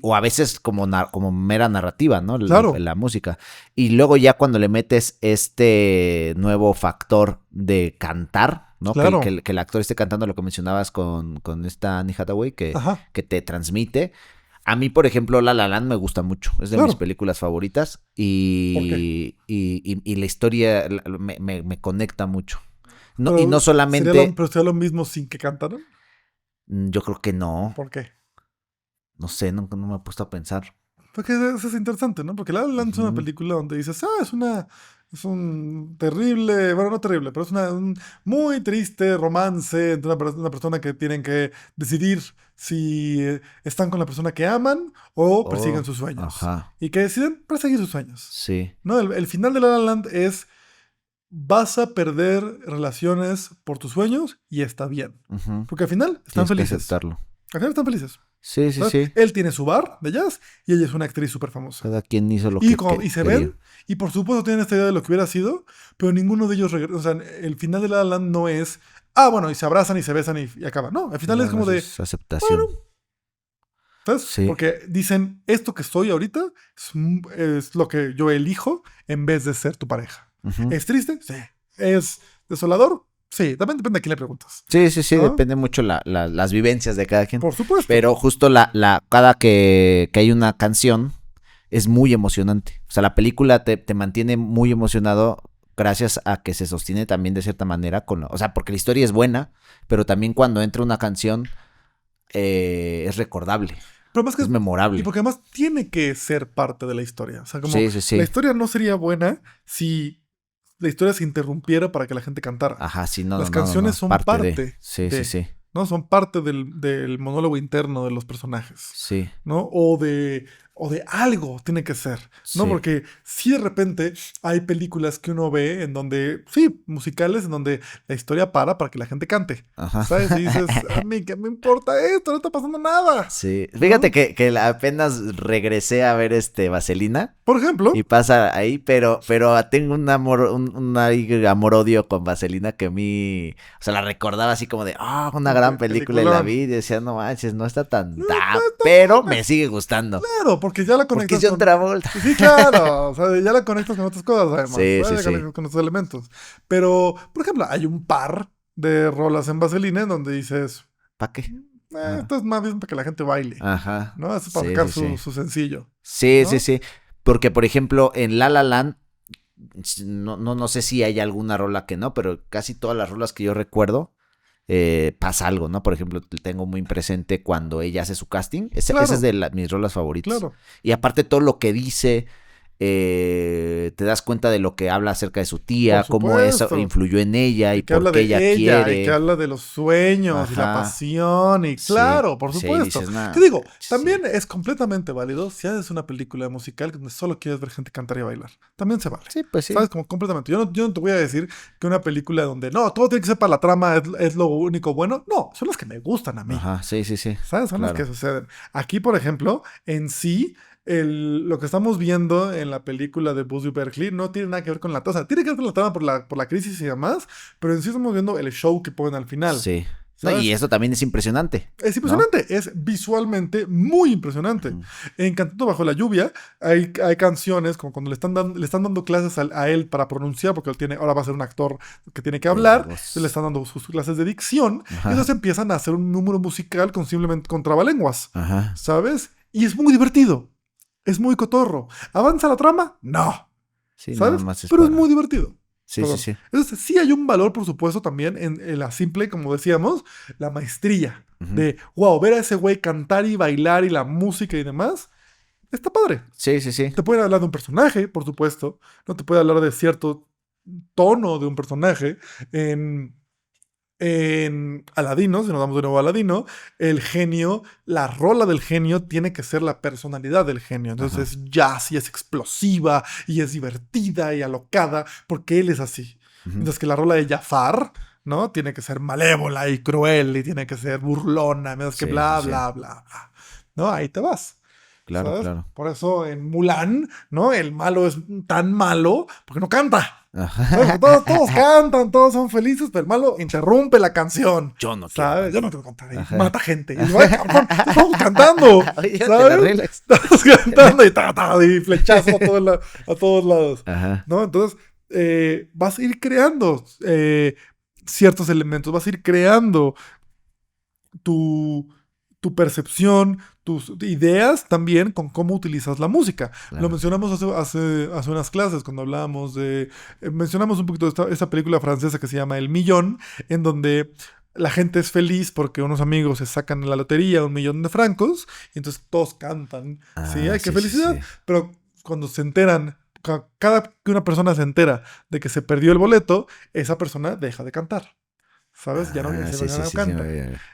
o a veces como mera narrativa, ¿no? Claro, La música. Y luego ya cuando le metes este nuevo factor de cantar, ¿no? claro. Que el actor esté cantando lo que mencionabas con esta Annie Hathaway, Ajá, que te transmite. A mí, por ejemplo, La La Land me gusta mucho. Es de mis claro. películas favoritas ¿Por qué? y la historia me conecta mucho. No, y no Pero solamente, sería lo mismo sin que cantaran. yo creo que no, ¿Por qué? no sé, no me he puesto a pensar. Porque eso es interesante, ¿no? Porque La La Land es una Ujú. película donde dices, es un terrible, bueno, no terrible, pero es un muy triste romance entre una persona que tienen que decidir si están con la persona que aman o persiguen Oh, sus sueños. ajá, Y que deciden perseguir sus sueños. sí. ¿No? El final de La La Land es, vas a perder relaciones por tus sueños y está bien. Ujú. Porque al final están Tienes que felices. aceptarlo. Al final están felices. Sí, sí, ¿Sabes? sí. Él tiene su bar de jazz y ella es una actriz súper famosa. Cada quien hizo lo que Y se quería. ven, y por supuesto tienen esta idea de lo que hubiera sido, pero ninguno de ellos regresa. O sea, el final de La La Land no es, bueno, y se abrazan y se besan y acaba. No, al final es Nada como más de, es bueno, aceptación. ¿sabes? Sí. Porque dicen, esto que soy ahorita es lo que yo elijo en vez de ser tu pareja. Ujú. ¿Es triste? Sí. ¿Es desolador? Sí, también depende a quién le preguntas. Sí, sí, sí, ¿No? depende mucho las vivencias de cada quien. Por supuesto. Pero justo cada que hay una canción es muy emocionante. O sea, la película te mantiene muy emocionado gracias a que se sostiene también de cierta manera o sea, porque la historia es buena, pero también cuando entra una canción es recordable, Pero más que. es Y memorable. porque además tiene que ser parte de la historia. O sea, como Sí, sí, la sí. historia no sería buena si la historia se interrumpiera para que la gente cantara. Ajá, sí, no, no, Las no, no, no, canciones es son parte de. parte Sí, sí, de, sí. ¿no? Son parte del monólogo interno de los personajes, Sí, ¿no? O de algo tiene que ser, ¿no? sí. Porque si de repente hay películas que uno ve en donde, sí, musicales, en donde la historia para que la gente cante, Ajá. ¿sabes? Y dices, a mí, ¿qué me importa esto? No está pasando nada, Sí. Fíjate ¿no? apenas regresé a ver Vaselina. Por Y ejemplo, pasa ahí, pero tengo un ahí amor-odio con Vaselina que a mí, o sea, la recordaba así como de, una gran película y la peliculón. vi y decía, no manches, no está No, tan, pero tampoco. me sigue gustando. Claro, porque ya la Porque es conectas John con. Travolta. Sí, claro. O sea, ya la conectas con otras cosas, además. Sí, ¿Sabes? sí, Ya sí. conectas con otros elementos. Pero, por ejemplo, hay un par de rolas en Vaselina en donde dices, ¿Para qué? Ah, esto es más bien para que la gente baile, ajá. ¿no? Esto es para Sí, sacar sí, sí. su sencillo, Sí, sí, ¿no? sí. Porque, por ejemplo, en La La Land, no sé si hay alguna rola que no, pero casi todas las rolas que yo recuerdo pasa algo, ¿no? Por ejemplo, tengo muy presente cuando ella hace su casting. Esa es Claro, de mis rolas favoritas. claro. Y aparte todo lo que dice, te das cuenta de lo que habla acerca de su Por tía, cómo eso supuesto. influyó en ella y Y que por habla qué ella de ella, y que quiere. habla de los sueños y la Ajá. pasión, y Sí. claro, por Sí, supuesto. dices, ¿Qué nada. digo? Sí. También es completamente válido si haces una película musical donde solo quieres ver gente cantar y bailar. También se vale. Sí, pues sí. ¿Sabes? Como completamente. Yo no te voy a decir que una película donde no, todo tiene que ser para la trama, es lo único bueno. No, son las que me gustan a mí. Ajá, sí, sí, sí. ¿Sabes? Son las que Claro. suceden. Aquí, por ejemplo, en sí, lo que estamos viendo en la película de Busby Berkeley no tiene nada que ver con la trama. O sea, tiene que ver con la trama por la crisis y demás, pero en sí estamos viendo el show que ponen al final. Sí. No, y ¿Sabes? eso también es impresionante, Es ¿no? impresionante, es visualmente muy impresionante. Ujú. En Cantando bajo la lluvia hay canciones como cuando le están dando clases a él para pronunciar, porque él ahora va a ser un actor que tiene que De hablar, entonces le voz. están dando sus clases de dicción, y Ajá. entonces empiezan a hacer un número musical simplemente con trabalenguas, Ajá. ¿sabes? Y es muy divertido, es muy cotorro. ¿Avanza la trama? No, Sí, nada ¿sabes? más es Pero es muy para. divertido. Sí, sí, Perdón. sí. Entonces, sí hay un valor, por supuesto, también en la simple, como decíamos, la maestría Ujú. de, wow, ver a ese güey cantar y bailar y la música y demás, está padre. Sí, sí, sí. Te puede hablar de un personaje, por supuesto, no te puede hablar de cierto tono de un personaje. En Aladino, si nos damos de nuevo a Aladino, el genio, la rola del genio tiene que ser la personalidad del genio. Ajá. Entonces es jazz y es explosiva y es divertida y alocada porque él es así. Ujú. Mientras que la rola de Jafar, ¿no? Tiene que ser malévola y cruel y tiene que ser burlona, mientras que Sí, sí, bla, sí. bla, bla, bla. ¿no? Ahí te vas. Claro, ¿Sabes? claro. Por eso en Mulan, ¿no? El malo es tan malo porque no canta. Ajá. Todos cantan, todos son felices, pero el malo interrumpe la canción. Yo no quiero ¿Sabes? cantar. Yo no quiero cantar. Y Ajá. mata gente. Y digo, ay, cabrón, estamos cantando. Oye, te la ¿Sabes? relax. Estamos cantando y flechazos a todos lados. Ajá. ¿No? Entonces, vas a ir creando ciertos elementos, vas a ir creando tu, tu percepción, tus ideas también con cómo utilizas la música. Claro. Lo mencionamos hace unas clases cuando hablábamos de... mencionamos un poquito de esta película francesa que se llama El Millón, en donde la gente es feliz porque unos amigos se sacan en la lotería 1 millón de francos y entonces todos cantan. Sí, ay, qué felicidad. Sí. Pero cuando se enteran, cada que una persona se entera de que se perdió el boleto, esa persona deja de cantar. ¿Sabes? Ya no, canta.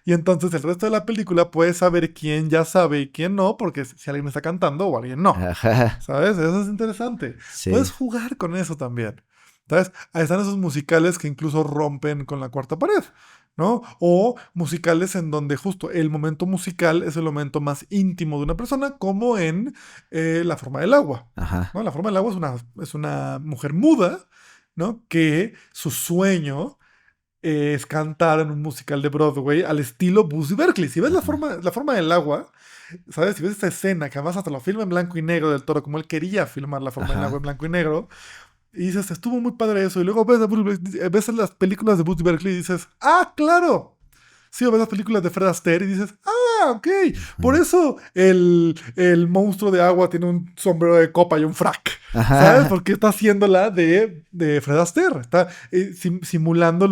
Y entonces el resto de la película puedes saber quién ya sabe y quién no, porque si alguien está cantando o alguien no. Ajá. ¿Sabes? Eso es interesante. Sí. Puedes jugar con eso también. ¿Sabes? Ahí están esos musicales que incluso rompen con la cuarta pared, ¿no? O musicales en donde justo el momento musical es el momento más íntimo de una persona, como en La forma del agua. Ajá. ¿No? La forma del agua es una mujer muda, ¿no? Que su sueño es cantar en un musical de Broadway al estilo Busy Berkeley. Si ves la forma del agua, ¿sabes? Si ves esta escena, que además hasta lo filma en blanco y negro del Toro, como él quería filmar la forma del agua en blanco y negro, y dices, estuvo muy padre eso, y luego ves las películas de Busy Berkeley y dices, ¡ah, claro! Sí, o ves las películas de Fred Astaire y dices, ¡ah, ok! Por eso el monstruo de agua tiene un sombrero de copa y un frac. Ajá. ¿Sabes? Porque está haciéndola de Fred Astaire. Está simulando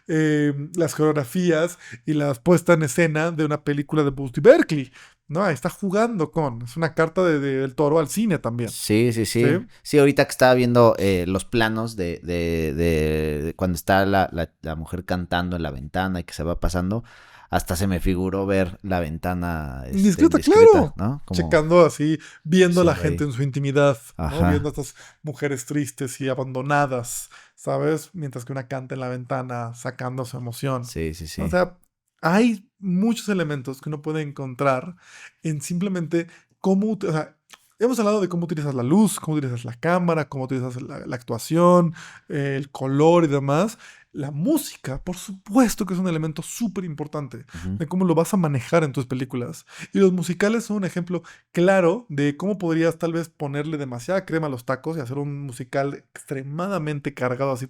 las coreografías y las puesta en escena de una película de Busby Berkeley. ¿No? Ahí está jugando con. Es una carta del Toro al cine también. Sí. Sí, ahorita que estaba viendo los planos de cuando está la mujer cantando en la ventana y que se va pasando, hasta se me figuró ver la ventana indiscreta, claro. ¿no? Como checando así, viendo a la ahí. gente en su intimidad, Ajá. ¿no? Viendo a estas mujeres tristes y abandonadas, ¿sabes? Mientras que una canta en la ventana, sacando su emoción. Sí. O sea, hay muchos elementos que uno puede encontrar en simplemente cómo... O sea, hemos hablado de cómo utilizas la luz, cómo utilizas la cámara, cómo utilizas la actuación, el color y demás. La música, por supuesto que es un elemento súper importante de cómo lo vas a manejar en tus películas. Y los musicales son un ejemplo claro de cómo podrías tal vez ponerle demasiada crema a los tacos y hacer un musical extremadamente cargado así,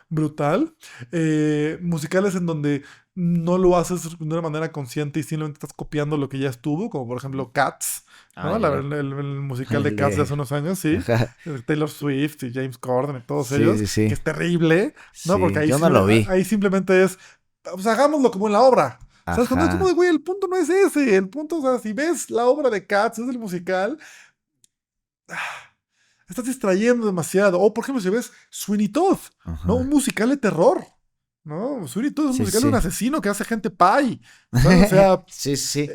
brutal. Musicales en donde no lo haces de una manera consciente y simplemente estás copiando lo que ya estuvo, como por ejemplo Cats, ¿no? El musical de Cats de hace unos años, sí. Taylor Swift y James Corden y todos ellos, que es terrible, ¿no? Sí, porque ahí, yo no lo vi. Ahí simplemente es, pues hagámoslo como en la obra. ¿Sabes? Cuando es como de, güey, el punto no es ese. El punto, o sea, si ves la obra de Cats, es el musical, estás distrayendo demasiado. O, por ejemplo, si ves Sweeney Todd, ¿no? Un musical de terror. ¿No? Sweeney Todd es un musical de un asesino que hace gente pie. ¿Sabes? O sea,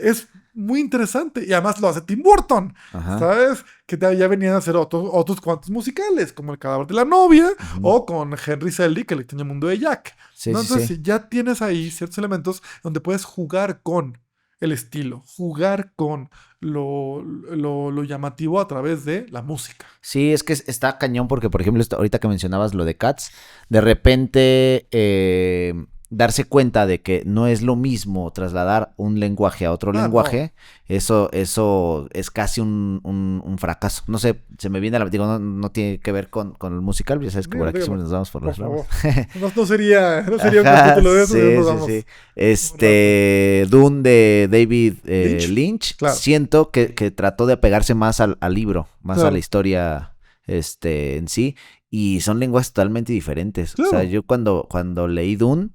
es muy interesante. Y además lo hace Tim Burton. ¿Sabes? Que ya venían a hacer otros cuantos musicales, como El cadáver de la novia, o con Henry Selick, El extraño mundo de Jack. ¿No? Entonces, ya tienes ahí ciertos elementos donde puedes jugar con el estilo, jugar con lo llamativo a través de la música. Sí, es que está cañón porque, por ejemplo, ahorita que mencionabas lo de Cats, de repente darse cuenta de que no es lo mismo trasladar un lenguaje a otro lenguaje, no. Eso es casi un fracaso. No sé, se me viene a la... Digo, no tiene que ver con el musical, ya sabes que por aquí siempre nos vamos por las ramas. No sería un capítulo de eso. Sí. Dune de David Lynch, claro. Siento que trató de apegarse más al libro, más a la historia en sí, y son lenguajes totalmente diferentes. Claro. O sea, yo cuando leí Dune,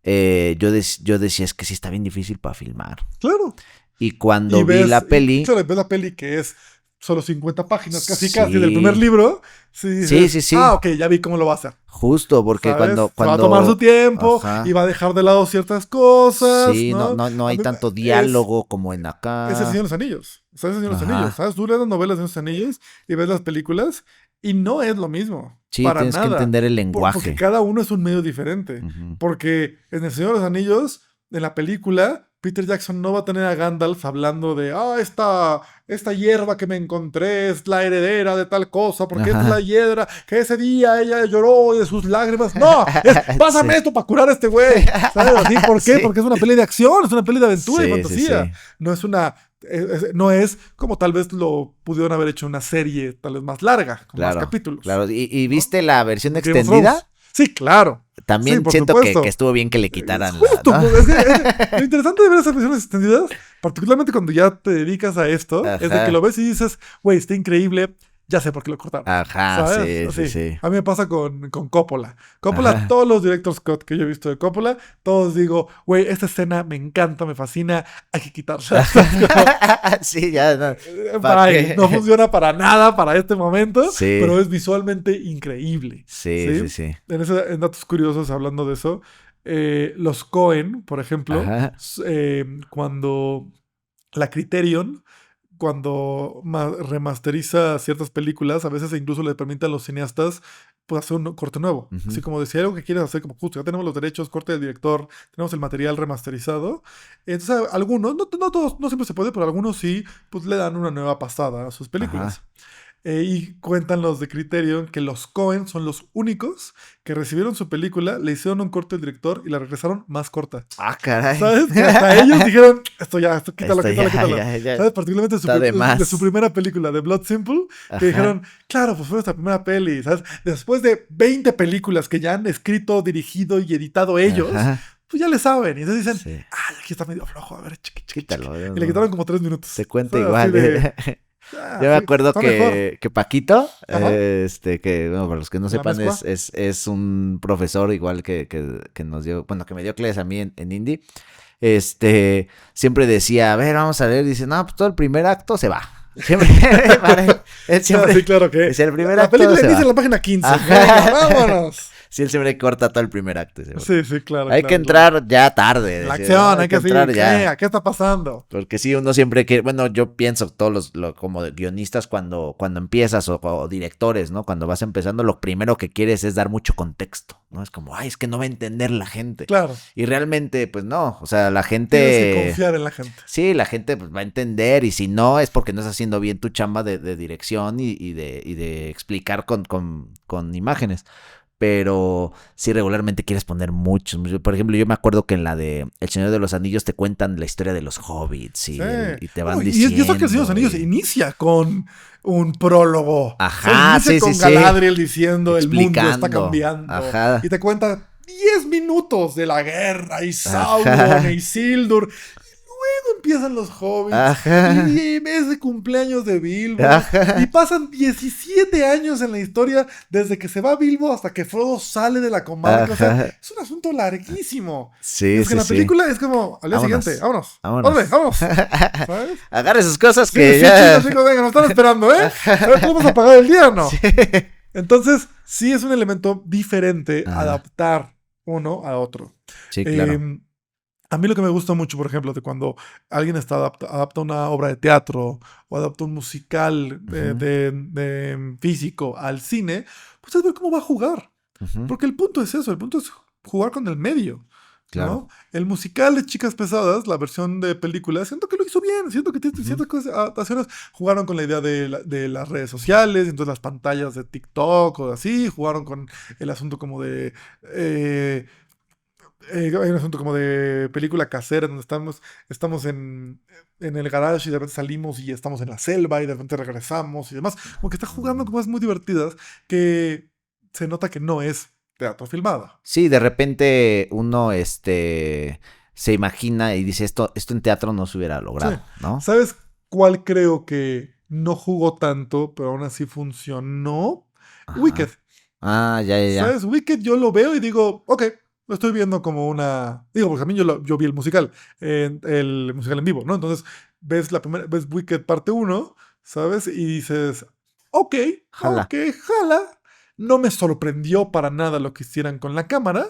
yo decía, es que sí está bien difícil para filmar. Claro. Y cuando vi la peli... ves la peli que es solo 50 páginas, casi del primer libro. Sí. Ah, ok, ya vi cómo lo va a hacer. Justo, porque cuando va a tomar su tiempo y va a dejar de lado ciertas cosas. Sí, no hay tanto diálogo como en acá. Es el Señor de los Anillos. ¿Sabes el Señor de los Anillos? ¿Sabes? Tú lees las novelas de los Anillos y ves las películas y no es lo mismo. Sí, para tienes nada, que entender el lenguaje. Porque cada uno es un medio diferente. Porque en el Señor de los Anillos, en la película, Peter Jackson no va a tener a Gandalf hablando de, esta hierba que me encontré es la heredera de tal cosa, porque esta es la hiedra que ese día ella lloró de sus lágrimas. No, pásame esto para curar a este güey. ¿Sabes? ¿Así? ¿Por qué? Sí. Porque es una peli de acción, es una peli de aventura y Sí, fantasía. sí. No es una... no es como tal vez lo pudieron haber hecho una serie tal vez más larga, con más capítulos. Claro. ¿Y ¿no? viste la versión Game of Thrones. extendida? Sí, claro. También Sí, por siento supuesto. que estuvo bien que le quitaran Justo, ¿no? pues, lo interesante de ver esas versiones extendidas, particularmente cuando ya te dedicas a esto, es de Ajá. que lo ves y dices, güey, está increíble, ya sé por qué lo cortaron. Ajá, ¿Sabes? sí, Así. sí. A mí me pasa con Coppola. Coppola, Ajá. todos los director's cut que yo he visto de Coppola, todos digo, güey, esta escena me encanta, me fascina, hay que quitarla. Sí, ya. No. Bye. No funciona para nada para este momento, Sí. pero es visualmente increíble. Sí. En datos curiosos, hablando de eso, los Coen, por ejemplo, Ajá. cuando la Criterion, cuando remasteriza ciertas películas, a veces incluso le permite a los cineastas pues, hacer un corte nuevo. Ujú. Así como decir algo que quieres hacer, como justo, ya tenemos los derechos, corte del director, tenemos el material remasterizado. Entonces, algunos, no todos, no siempre se puede, pero algunos sí, pues le dan una nueva pasada a sus películas. Ajá. Y cuentan los de Criterion que los Coen son los únicos que recibieron su película, le hicieron un corte al director y la regresaron más corta. Ah, caray. ¿Sabes? Que hasta ellos dijeron, esto quítalo, Esto quítalo. ya. ¿Sabes? Particularmente Está de más. de su primera película, de Blood Simple, Ajá. que dijeron, claro, pues fue nuestra primera peli, ¿sabes? Después de 20 películas que ya han escrito, dirigido y editado ellos, Ajá. pues ya le saben. Y entonces dicen, Sí. aquí está medio flojo, a ver, Quítalo. Y le quitaron como 3 minutos. Se cuenta ¿Sabes? igual. Así de, Yo me sí, acuerdo está mejor. que Paquito, Ajá. que bueno, para los que no ¿De la sepan, mezcla? es un profesor igual que nos dio, bueno, que me dio clases a mí en Indie. Siempre decía, a ver, vamos a ver, dice, no, pues todo el primer acto se va. Siempre, él siempre Sí, claro que decía, el primer la acto película se inicia va. en la página 15. Ajá. Venga, vámonos. Sí, él siempre corta todo el primer acto. Dice, Sí, claro. hay que entrar ya tarde. La decía, acción, ¿no? hay que seguir. entrar ya. ¿Qué está pasando? Porque sí, uno siempre quiere, bueno, yo pienso todos como guionistas cuando empiezas o directores, ¿no? Cuando vas empezando, lo primero que quieres es dar mucho contexto, ¿no? Es como, es que no va a entender la gente. Claro. Y realmente, pues no, o sea, la gente... Tienes que confiar en la gente. Sí, la gente pues, va a entender y si no es porque no estás haciendo bien tu chamba de dirección y de explicar con imágenes. Pero sí regularmente quieres poner muchos. Por ejemplo, yo me acuerdo que en la de El Señor de los Anillos te cuentan la historia de los hobbits y, Sí. y te van Bueno, diciendo. y eso que el Señor de los Anillos inicia con un prólogo. Ajá, o sea, inicia sí, con sí, sí. Galadriel diciendo el mundo está Explicando. cambiando. Ajá. Y te cuenta 10 minutos de la guerra y Sauron Ajá. y Isildur. Luego empiezan los hobbits. Ajá. Y mes de cumpleaños de Bilbo. Ajá. Y pasan 17 años en la historia desde que se va Bilbo hasta que Frodo sale de la comarca. O sea, Ajá. es un asunto larguísimo. Sí, Es que sí, en la sí. película es como al día Vámonos. siguiente, vámonos. Vámonos. Órale, vámonos. ¿Sabes? Agarre sus cosas Sí, que sí, ya... chicos, chicos, venga, nos están esperando, ¿eh? A ver, ¿podemos apagar el día o no? Sí. Entonces, sí es un elemento diferente Ajá. adaptar uno a otro. Sí, claro. A mí lo que me gusta mucho, por ejemplo, de cuando alguien adapta una obra de teatro o adapta un musical Ujú. de físico al cine, pues es ver cómo va a jugar. Ujú. Porque el punto es eso, el punto es jugar con el medio. Claro. ¿no? El musical de Chicas Pesadas, la versión de película, siento que lo hizo bien, siento que tiene ciertas cosas, adaptaciones. Jugaron con la idea de las redes sociales, entonces las pantallas de TikTok o así, jugaron con el asunto como de... hay un asunto como de película casera donde estamos en el garage y de repente salimos y estamos en la selva y de repente regresamos y demás. Como que está jugando con cosas muy divertidas que se nota que no es teatro filmado. Sí, de repente uno se imagina y dice esto en teatro no se hubiera logrado, Sí. ¿no? ¿Sabes cuál creo que no jugó tanto, pero aún así funcionó? Ajá. Wicked. Ah, ya. ¿Sabes? Wicked yo lo veo y digo, ok, lo estoy viendo como una... Digo, porque a mí yo vi el musical en vivo, ¿no? Entonces ves Wicked parte 1, ¿sabes? Y dices, ok, Jala. jala. No me sorprendió para nada lo que hicieran con la cámara,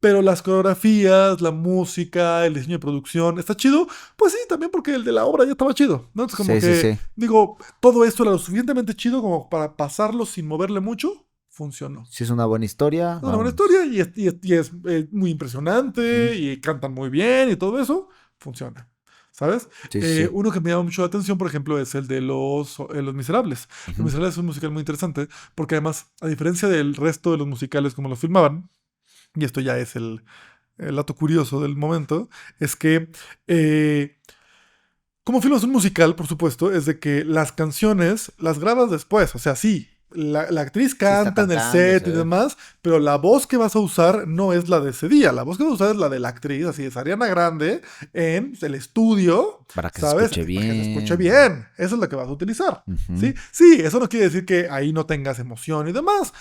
pero las coreografías, la música, el diseño de producción, ¿está chido? Pues sí, también porque el de la obra ya estaba chido, ¿no? Entonces como Sí, que, sí. digo, todo esto era lo suficientemente chido como para pasarlo sin moverle mucho, funcionó. Si es una buena historia, Es una buena vamos. historia y es muy impresionante y cantan muy bien y todo eso, funciona. ¿Sabes? Sí, sí. Uno que me llama mucho la atención, por ejemplo, es el de Los Miserables. Los Ujú. Miserables es un musical muy interesante porque además, a diferencia del resto de los musicales como lo filmaban, y esto ya es el dato curioso del momento, es que eh, como filmas un musical, por supuesto, es de que las canciones las grabas después. O sea, sí, la actriz Sí, está canta en el cantando, set se y ve. demás, pero la voz que vas a usar no es la de ese día. La voz que vas a usar es la de la actriz, así es Ariana Grande, en el estudio, Para que se ¿sabes? escuche Para que se escuche bien. bien. Esa es la que vas a utilizar. Ujú. ¿Sí? Sí, eso no quiere decir que ahí no tengas emoción y demás,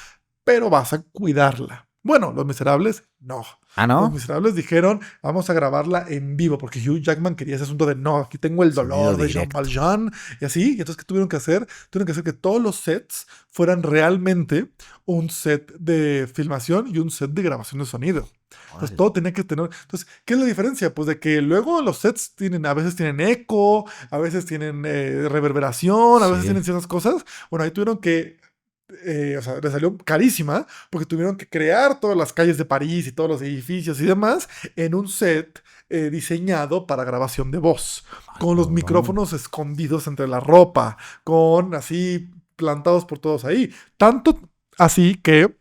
pero vas a cuidarla. Bueno, Los Miserables, no. Ah, Los ¿no? Miserables dijeron, vamos a grabarla en vivo, porque Hugh Jackman quería ese asunto de, no, aquí tengo el Sonido dolor de Jean directo. Valjean, y así, y entonces, ¿qué tuvieron que hacer? Tuvieron que hacer que todos los sets fueran realmente un set de filmación y un set de grabación de sonido. Entonces, Órale. todo tenía que tener... Entonces, ¿qué es la diferencia? Pues de que luego los sets tienen, a veces tienen eco, a veces tienen reverberación, a veces Sí. tienen ciertas cosas. Bueno, ahí tuvieron que o sea, le salió carísima porque tuvieron que crear todas las calles de París y todos los edificios y demás en un set diseñado para grabación de voz, Ay, con los cabrón. micrófonos escondidos entre la ropa, con así plantados por todos ahí. Tanto así que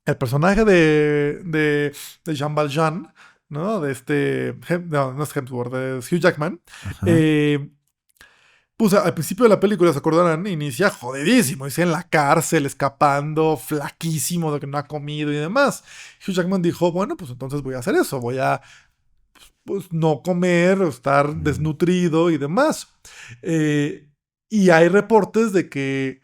el personaje de Jean Valjean, ¿no? De no, no es Hemsworth, de Hugh Jackman, Ajá. eh, pues al principio de la película, se acordarán, inicia jodidísimo, inicia en la cárcel, escapando, flaquísimo de que no ha comido y demás. Hugh Jackman dijo, bueno, pues entonces voy a hacer eso, voy a pues, no comer, estar Mm. desnutrido y demás. Eh, y hay reportes de que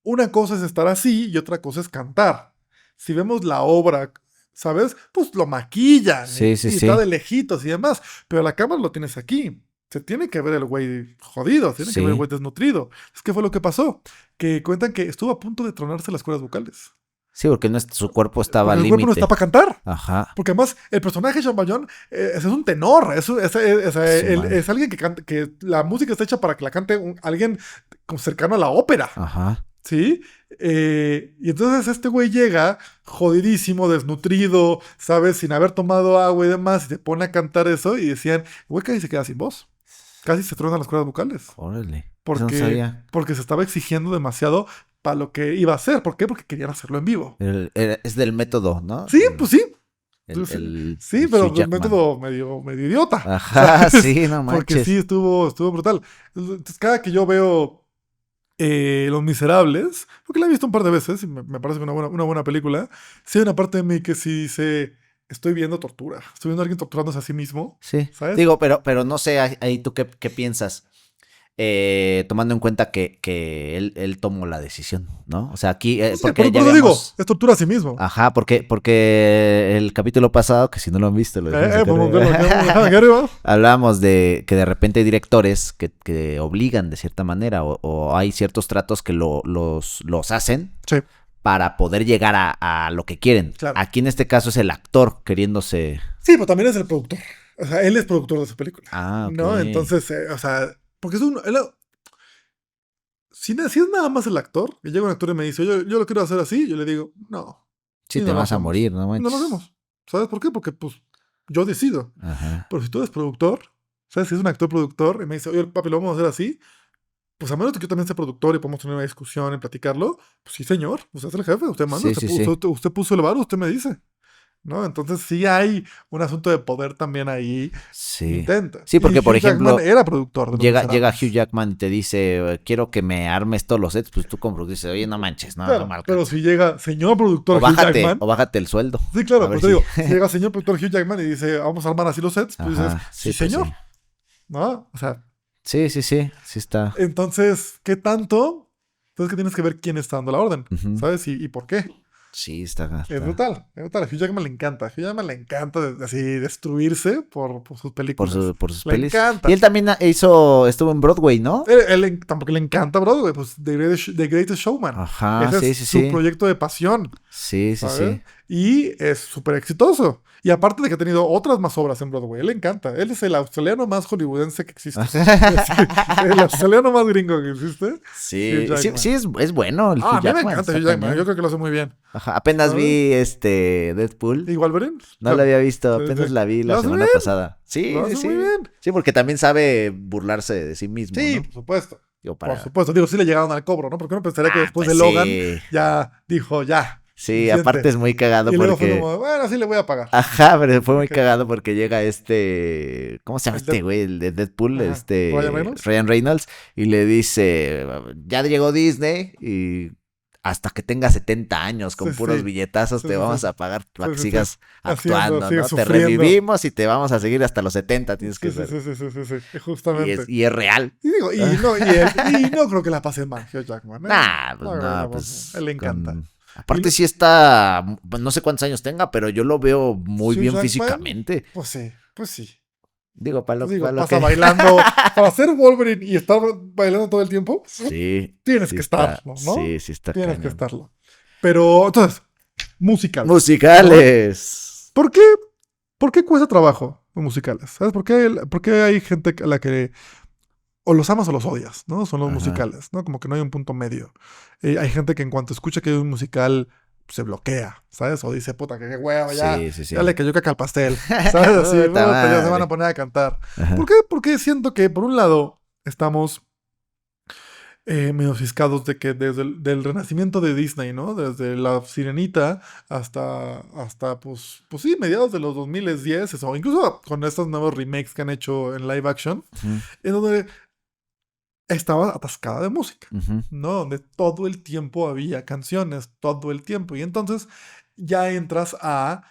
una cosa es estar así y otra cosa es cantar. Si vemos la obra, ¿sabes? Pues lo maquillan Sí, sí, y está sí. de lejitos y demás, pero la cámara lo tienes aquí. Se tiene que ver el güey jodido, se tiene que ver el Sí. güey desnutrido. ¿Qué fue lo que pasó? Que cuentan que estuvo a punto de tronarse las cuerdas vocales. Sí, porque su cuerpo estaba Porque al el cuerpo no está límite. para cantar. Ajá. Porque además, el personaje Jean Valjean es un tenor, Su madre. es alguien que canta, que la música está hecha para que la cante alguien como cercano a la ópera. Ajá. ¿Sí? Y entonces este güey llega jodidísimo, desnutrido, ¿sabes? Sin haber tomado agua y demás, y se pone a cantar eso y decían, güey, casi se queda sin voz. Casi se tronan las cuerdas vocales. Órale. Eso no Porque, sabía. porque se estaba exigiendo demasiado para lo que iba a hacer. ¿Por qué? Porque querían hacerlo en vivo. Es del método, ¿no? Sí, pues sí. El, Pues sí, el, sí, el pero Hugh de Jackman. método medio idiota. Ajá, ¿Sabes? sí, no Porque sí, manches. estuvo brutal. Entonces, cada que yo veo Los Miserables, porque la he visto un par de veces y me parece una buena película. Sí, hay una parte de mí que sí dice: estoy viendo tortura, estoy viendo a alguien torturándose a sí mismo, Sí. ¿sabes? Digo, pero no sé, ahí tú qué piensas. Tomando en cuenta que él tomó la decisión, ¿no? O sea, aquí, No sé, porque ya por eso digo, habíamos. es tortura a sí mismo. Ajá, porque el capítulo pasado, que si no lo han visto, lo dejamos acá Podemos verlo arriba. aquí arriba. Hablábamos de que de repente hay directores que obligan de cierta manera, o hay ciertos tratos que los hacen Sí, para poder llegar a lo que quieren. claro. Aquí en este caso es el actor queriéndose. Sí, pero también es el productor. O sea, él es productor de esa película. Ah, ok. ¿No? Entonces, o sea, porque es si es nada más el actor, y llega un actor y me dice, yo lo quiero hacer así, yo le digo, no, Sí, y te no lo vas a hacemos. morir, no Y no lo manches. hacemos. ¿Sabes por qué? Porque, pues, yo decido. Ajá. Pero si tú eres productor, ¿sabes? Si es un actor productor y me dice, oye, papi, lo vamos a hacer así, pues a menos que yo también sea productor y podamos tener una discusión y platicarlo, pues sí, señor, usted es el jefe, usted manda, Sí, sí, sí. usted puso el bar, usted me dice, ¿no? Entonces sí hay un asunto de poder también ahí, Sí. intenta. Sí, Y porque, por Hugh Jackman ejemplo, era productor de Los llega Hugh Miserables. Jackman y te dice, quiero que me armes todos los sets, pues tú como productor dices, oye, no manches, no me Claro, pero alcanza. si llega señor productor O Hugh bájate, Jackman, o bájate el sueldo. sí, A claro, ver pues te si. digo, si llega señor productor Hugh Jackman y dice, vamos a armar así los sets, pues dices, Ajá, sí, sí, pues señor, sí. ¿no? O sea, Sí, sí, sí, sí está. entonces, ¿qué tanto? Entonces que tienes que ver quién está dando la orden, Ujú. ¿sabes? Y por qué. Sí, está, Es está. brutal, es brutal. A Hugh Jackman le encanta. A Hugh Jackman le encanta así destruirse por sus Por, películas. por sus Le pelis. Y encanta. él también estuvo en Broadway, ¿no? Tampoco le encanta Broadway, pues The Greatest Showman. Ajá, Ese es sí, sí, su sí. proyecto de pasión. Sí, sí, ¿sabes? sí. Y es súper exitoso. Y aparte de que ha tenido otras más obras en Broadway, él le encanta. Él es el australiano más hollywoodense que existe. Sí, el australiano más gringo que existe. Hugh Sí, sí, Jackman. sí es bueno el Ah, Hugh a mí me Jackman, encanta está Hugh Jackman. Yo cañón. creo que lo hace muy bien. Ajá, apenas ¿Sabes? vi Deadpool. ¿Y Wolverine? No la había visto, Sí, sí. apenas la vi Lo la hace semana bien. pasada. Lo Sí, sí, hace muy sí. bien. Sí, porque también sabe burlarse de sí mismo, Sí, ¿no? por supuesto. Digo, Por para. supuesto. Digo, sí le llegaron al cobro, ¿no? Porque uno pensaría que Ah, después pues de Logan sí. ya dijo, ya, Sí, aparte suficiente. es muy cagado Y luego fue porque. como, bueno, sí le voy a pagar. Ajá, pero fue muy Ok. cagado porque llega ¿cómo se llama El de... este güey? El de Deadpool, Ajá. Ryan Reynolds. Ryan Reynolds, y le dice, ya llegó Disney y hasta que tengas 70 años Sí, con puros sí. billetazos Sí, te sí, sí. vamos a pagar para Sí, que sí, sí. sigas Haciendo, actuando, sigue ¿no? Te sufriendo. revivimos y te vamos a seguir hasta los 70 tienes Sí, que sí, ser. sí, sí, sí, sí, sí. Justamente. Y es real. Y digo, y no creo que la pase mal, Hugh Jackman, ¿eh? Nah, No pues creo que no, la pase mal. A él pues le encanta. Y Aparte sí está, no sé cuántos años tenga, pero yo lo veo muy Hugh bien Jackman, físicamente. pues sí, pues sí. Digo, Pues para digo, lo pasa que... bailando. Para ser Wolverine y estar bailando todo el tiempo, Sí, tienes sí que está, estarlo, ¿no? sí está Tienes que cañón. estarlo. Pero, entonces, musicales, ¿no? Musicales. ¿Por qué, por qué cuesta trabajo los musicales? ¿Sabes? ¿Por qué hay gente a la que o los amas o los odias, ¿no? Son los Ajá. musicales, ¿no? Como que no hay un punto medio. Hay gente que en cuanto escucha que hay un musical se bloquea, ¿sabes? O dice, puta, que huevo, ya, Sí, sí, ya le sí. cayó caca al pastel, ¿sabes? Así, Puta puta, ya se van a madre. poner a cantar. ¿Por Ajá. qué? Porque siento que, por un lado, estamos medio ciscados de que desde el del renacimiento de Disney, ¿no? Desde La Sirenita hasta pues sí, mediados de los 2010, o incluso con estos nuevos remakes que han hecho en live action, Ujú, en donde estaba atascada de música, ujú. ¿no? Donde todo el tiempo había canciones, todo el tiempo. Y entonces ya entras a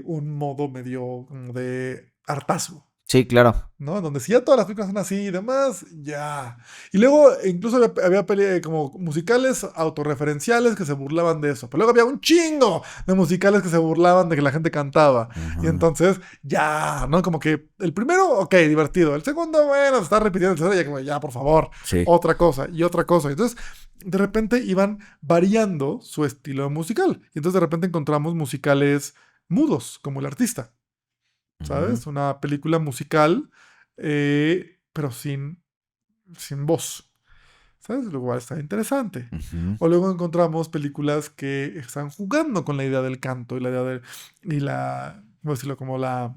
un modo medio como de hartazgo, Sí, claro. ¿no? Donde si ya todas las películas son así y demás, ya. Y luego incluso había como musicales autorreferenciales que se burlaban de eso. Pero luego había un chingo de musicales que se burlaban de que la gente cantaba. Y Ujú. entonces, ya, ¿no? Como que el primero, ok, divertido. El segundo, bueno, se está repitiendo el tercero, ya como, ya, por favor, Sí. otra cosa y otra cosa. Entonces, de repente iban variando su estilo musical. Y entonces de repente encontramos musicales mudos, como El Artista. Ujú, ¿Sabes? Una película musical, pero sin voz, ¿sabes? Lo cual está interesante. ujú. O luego encontramos películas que están jugando con la idea del canto y la idea de, y la, ¿cómo decirlo? Como la,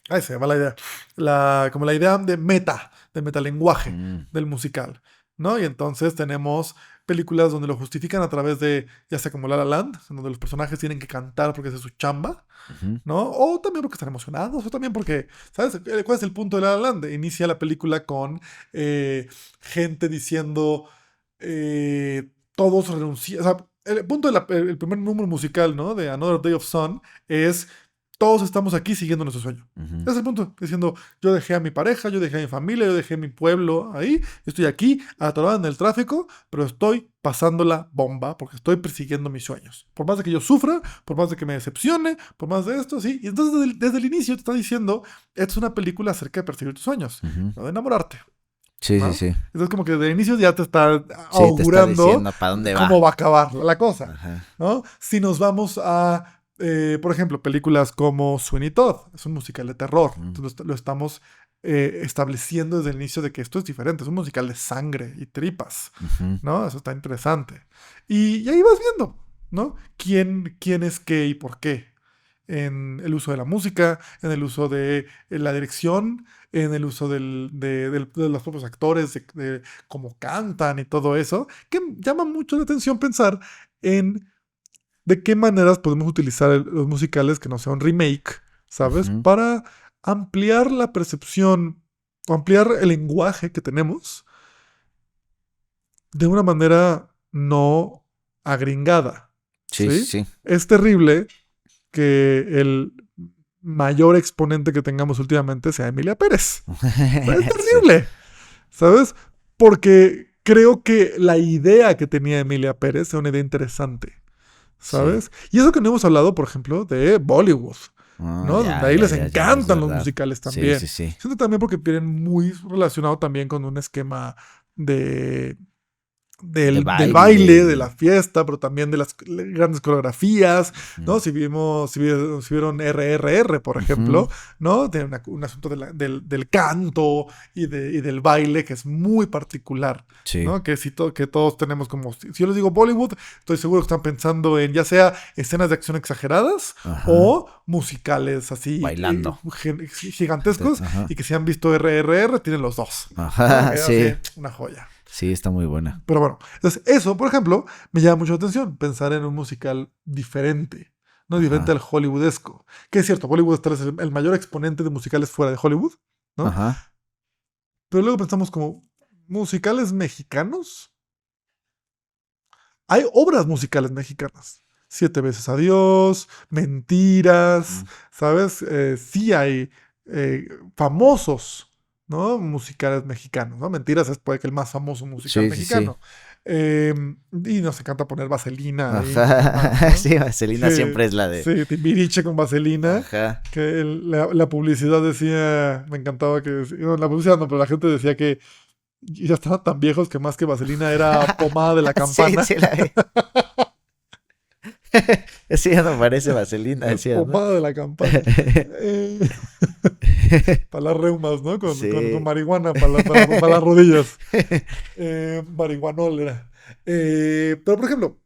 ahí se llama la idea, como la idea de metalenguaje Mm, del musical, ¿no? Y entonces tenemos películas donde lo justifican a través de, ya sea como La La Land, en donde los personajes tienen que cantar porque esa es su chamba, ujú, ¿no? O también porque están emocionados, o también porque, ¿sabes? ¿Cuál es el punto de La La Land? Inicia la película con gente diciendo, todos renuncian, o sea, el punto el primer número musical, ¿no? De Another Day of Sun es, todos estamos aquí siguiendo nuestro sueño. ujú. Ese es el punto, diciendo, yo dejé a mi pareja, yo dejé a mi familia, yo dejé a mi pueblo ahí, estoy aquí, atorado en el tráfico, pero estoy pasando la bomba porque estoy persiguiendo mis sueños. Por más de que yo sufra, por más de que me decepcione, por más de esto, sí. Y entonces desde el inicio te está diciendo, esta es una película acerca de perseguir tus sueños, Ujú. no de enamorarte, Sí, sí, ¿no? sí. Entonces como que desde el inicio ya te está Sí, te está augurando diciendo para dónde cómo va. va a acabar la cosa, Ajá. ¿no? Si nos vamos a, por ejemplo, películas como Sweeney Todd, es un musical de terror. Mm, Entonces lo estamos estableciendo desde el inicio de que esto es diferente, es un musical de sangre y tripas, ujú, ¿no? Eso está interesante. Y ahí vas viendo, ¿no? ¿Quién es qué y por qué? En el uso de la música, en el uso de la dirección, en el uso de los propios actores, de cómo cantan y todo eso, que llama mucho la atención pensar en de qué maneras podemos utilizar los musicales que no sea un remake, ¿sabes? ujú. Para ampliar la percepción o ampliar el lenguaje que tenemos de una manera no agringada, Sí, sí, ¿sí? sí. Es terrible que el mayor exponente que tengamos últimamente sea Emilia Pérez. O sea, es Sí. terrible, ¿sabes? Porque creo que la idea que tenía Emilia Pérez era una idea interesante, Sí. ¿sabes? Y eso que no hemos hablado, por ejemplo, de Bollywood, Oh, ¿no? Donde ya, ahí ya, les ya, ya, es encantan los verdad. musicales Sí, sí, también. sí. Siento también porque vienen muy relacionado también con un esquema de del baile. baile, de la fiesta, pero también de las grandes coreografías, ¿no? Ujú. Si vieron RRR, por ejemplo, Ujú. ¿no? Tiene un asunto del canto y del baile que es muy particular, Sí. ¿no? Que todos tenemos como... Si yo les digo Bollywood, estoy seguro que están pensando en ya sea escenas de acción exageradas Ajá. o musicales así Bailando. gigantescos, Ajá. y que si han visto RRR tienen los dos, ¿no? Ajá, Que es sí. así, una joya. Sí, está muy buena. Pero bueno, entonces eso, por ejemplo, me llama mucho la atención, pensar en un musical diferente, no diferente Ajá. al hollywoodesco. Que es cierto, Hollywood tal vez es el mayor exponente de musicales fuera de Hollywood, ¿no? Ajá. Pero luego pensamos como, ¿musicales mexicanos? Hay obras musicales mexicanas. Siete veces adiós, Mentiras, Mm. ¿sabes? Sí hay famosos, ¿no? Musicales mexicanos, ¿no? Mentiras es puede que el más famoso musical Sí, sí, sí. mexicano. Y nos encanta poner Vaselina ahí y demás, Ajá. ¿no? Sí, Vaselina Sí, siempre es la de. sí, Timbiriche con Vaselina. Ajá. Que la publicidad decía, me encantaba que no, la publicidad no, pero la gente decía que ya estaban tan viejos que más que Vaselina era pomada de la Sí, campana. sí, la de. Sí, ya no parece Vaselina, decía, ¿no? Pomada de la campana. Eh, para las reumas, ¿no? Con Sí. marihuana para las rodillas. Marihuanol era. Pero, por ejemplo,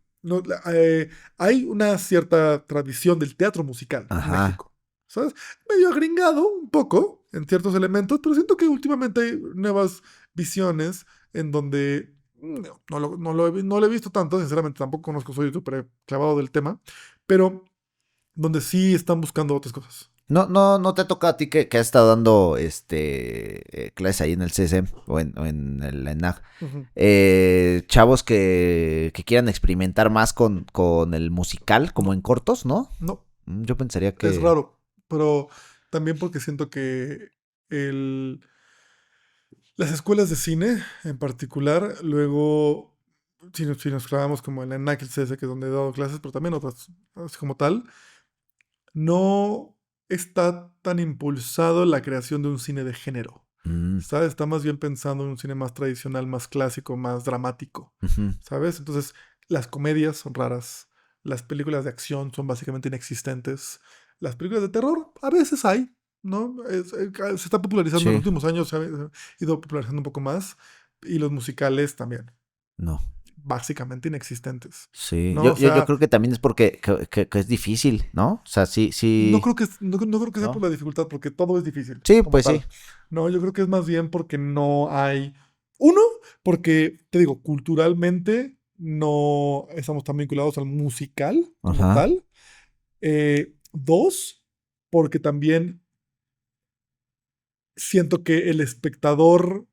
hay una cierta tradición del teatro musical en Ajá. México. ¿Sabes? Medio agringado un poco en ciertos elementos, pero siento que últimamente hay nuevas visiones en donde no lo he visto tanto, sinceramente tampoco conozco, soy súper clavado del tema, pero donde sí están buscando otras cosas. No te toca a ti que has estado dando clases ahí en el CSM o en el ENAG. Ujú. Chavos que quieran experimentar más con el musical, como No, en cortos, ¿no? no, Yo pensaría es que. raro, pero también porque siento que el, las escuelas de cine en particular, luego, si nos clavamos como en la ENAC, el CS, que es donde he dado clases, pero también otras así como tal, no está tan impulsado la creación de un cine de género. Mm, ¿Sabes? Está más bien pensando en un cine más tradicional, más clásico, más dramático. ujú. ¿Sabes? Entonces, las comedias son raras. Las películas de acción son básicamente inexistentes. Las películas de terror, a veces hay, ¿no? Se está popularizando en los Sí, últimos años, se ha ido popularizando un poco más. Y los musicales también, no. básicamente inexistentes. Sí, ¿No? yo, O yo, yo sea, creo que también es porque que es difícil, ¿no? O sea, sí, no sí, creo que, no creo que sea por ¿no? la dificultad, porque todo es difícil, Sí, como pues sí. tal. No, yo creo que es más bien porque no hay. Uno, porque, te digo, culturalmente no estamos tan vinculados al musical como Ajá. tal. Dos, porque también siento que el espectador,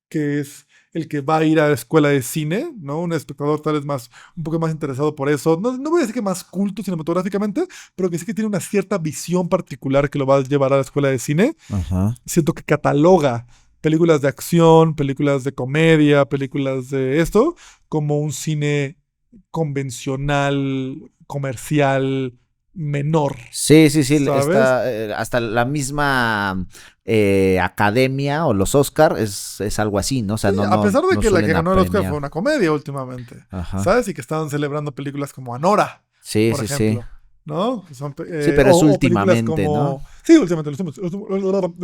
que es el que va a ir a la escuela de cine, ¿no? Un espectador tal vez más, un poco más interesado por eso. No voy a decir que más culto cinematográficamente, pero que sí que tiene una cierta visión particular que lo va a llevar a la escuela de cine. Ajá. Siento que cataloga películas de acción, películas de comedia, películas de esto, como un cine convencional, comercial, menor, Sí, sí, sí, ¿sabes? está, hasta la misma academia o los Oscar es algo así, ¿no? O sea, Sí, no, a no, pesar de no que la que suelen ganó el Oscar apremiar. fue una comedia últimamente, Ajá. ¿sabes? Y que estaban celebrando películas como Anora, Sí, por sí, sí. ejemplo, ¿no? Que son, Sí, pero es o películas últimamente, ¿no? como... Sí, últimamente, los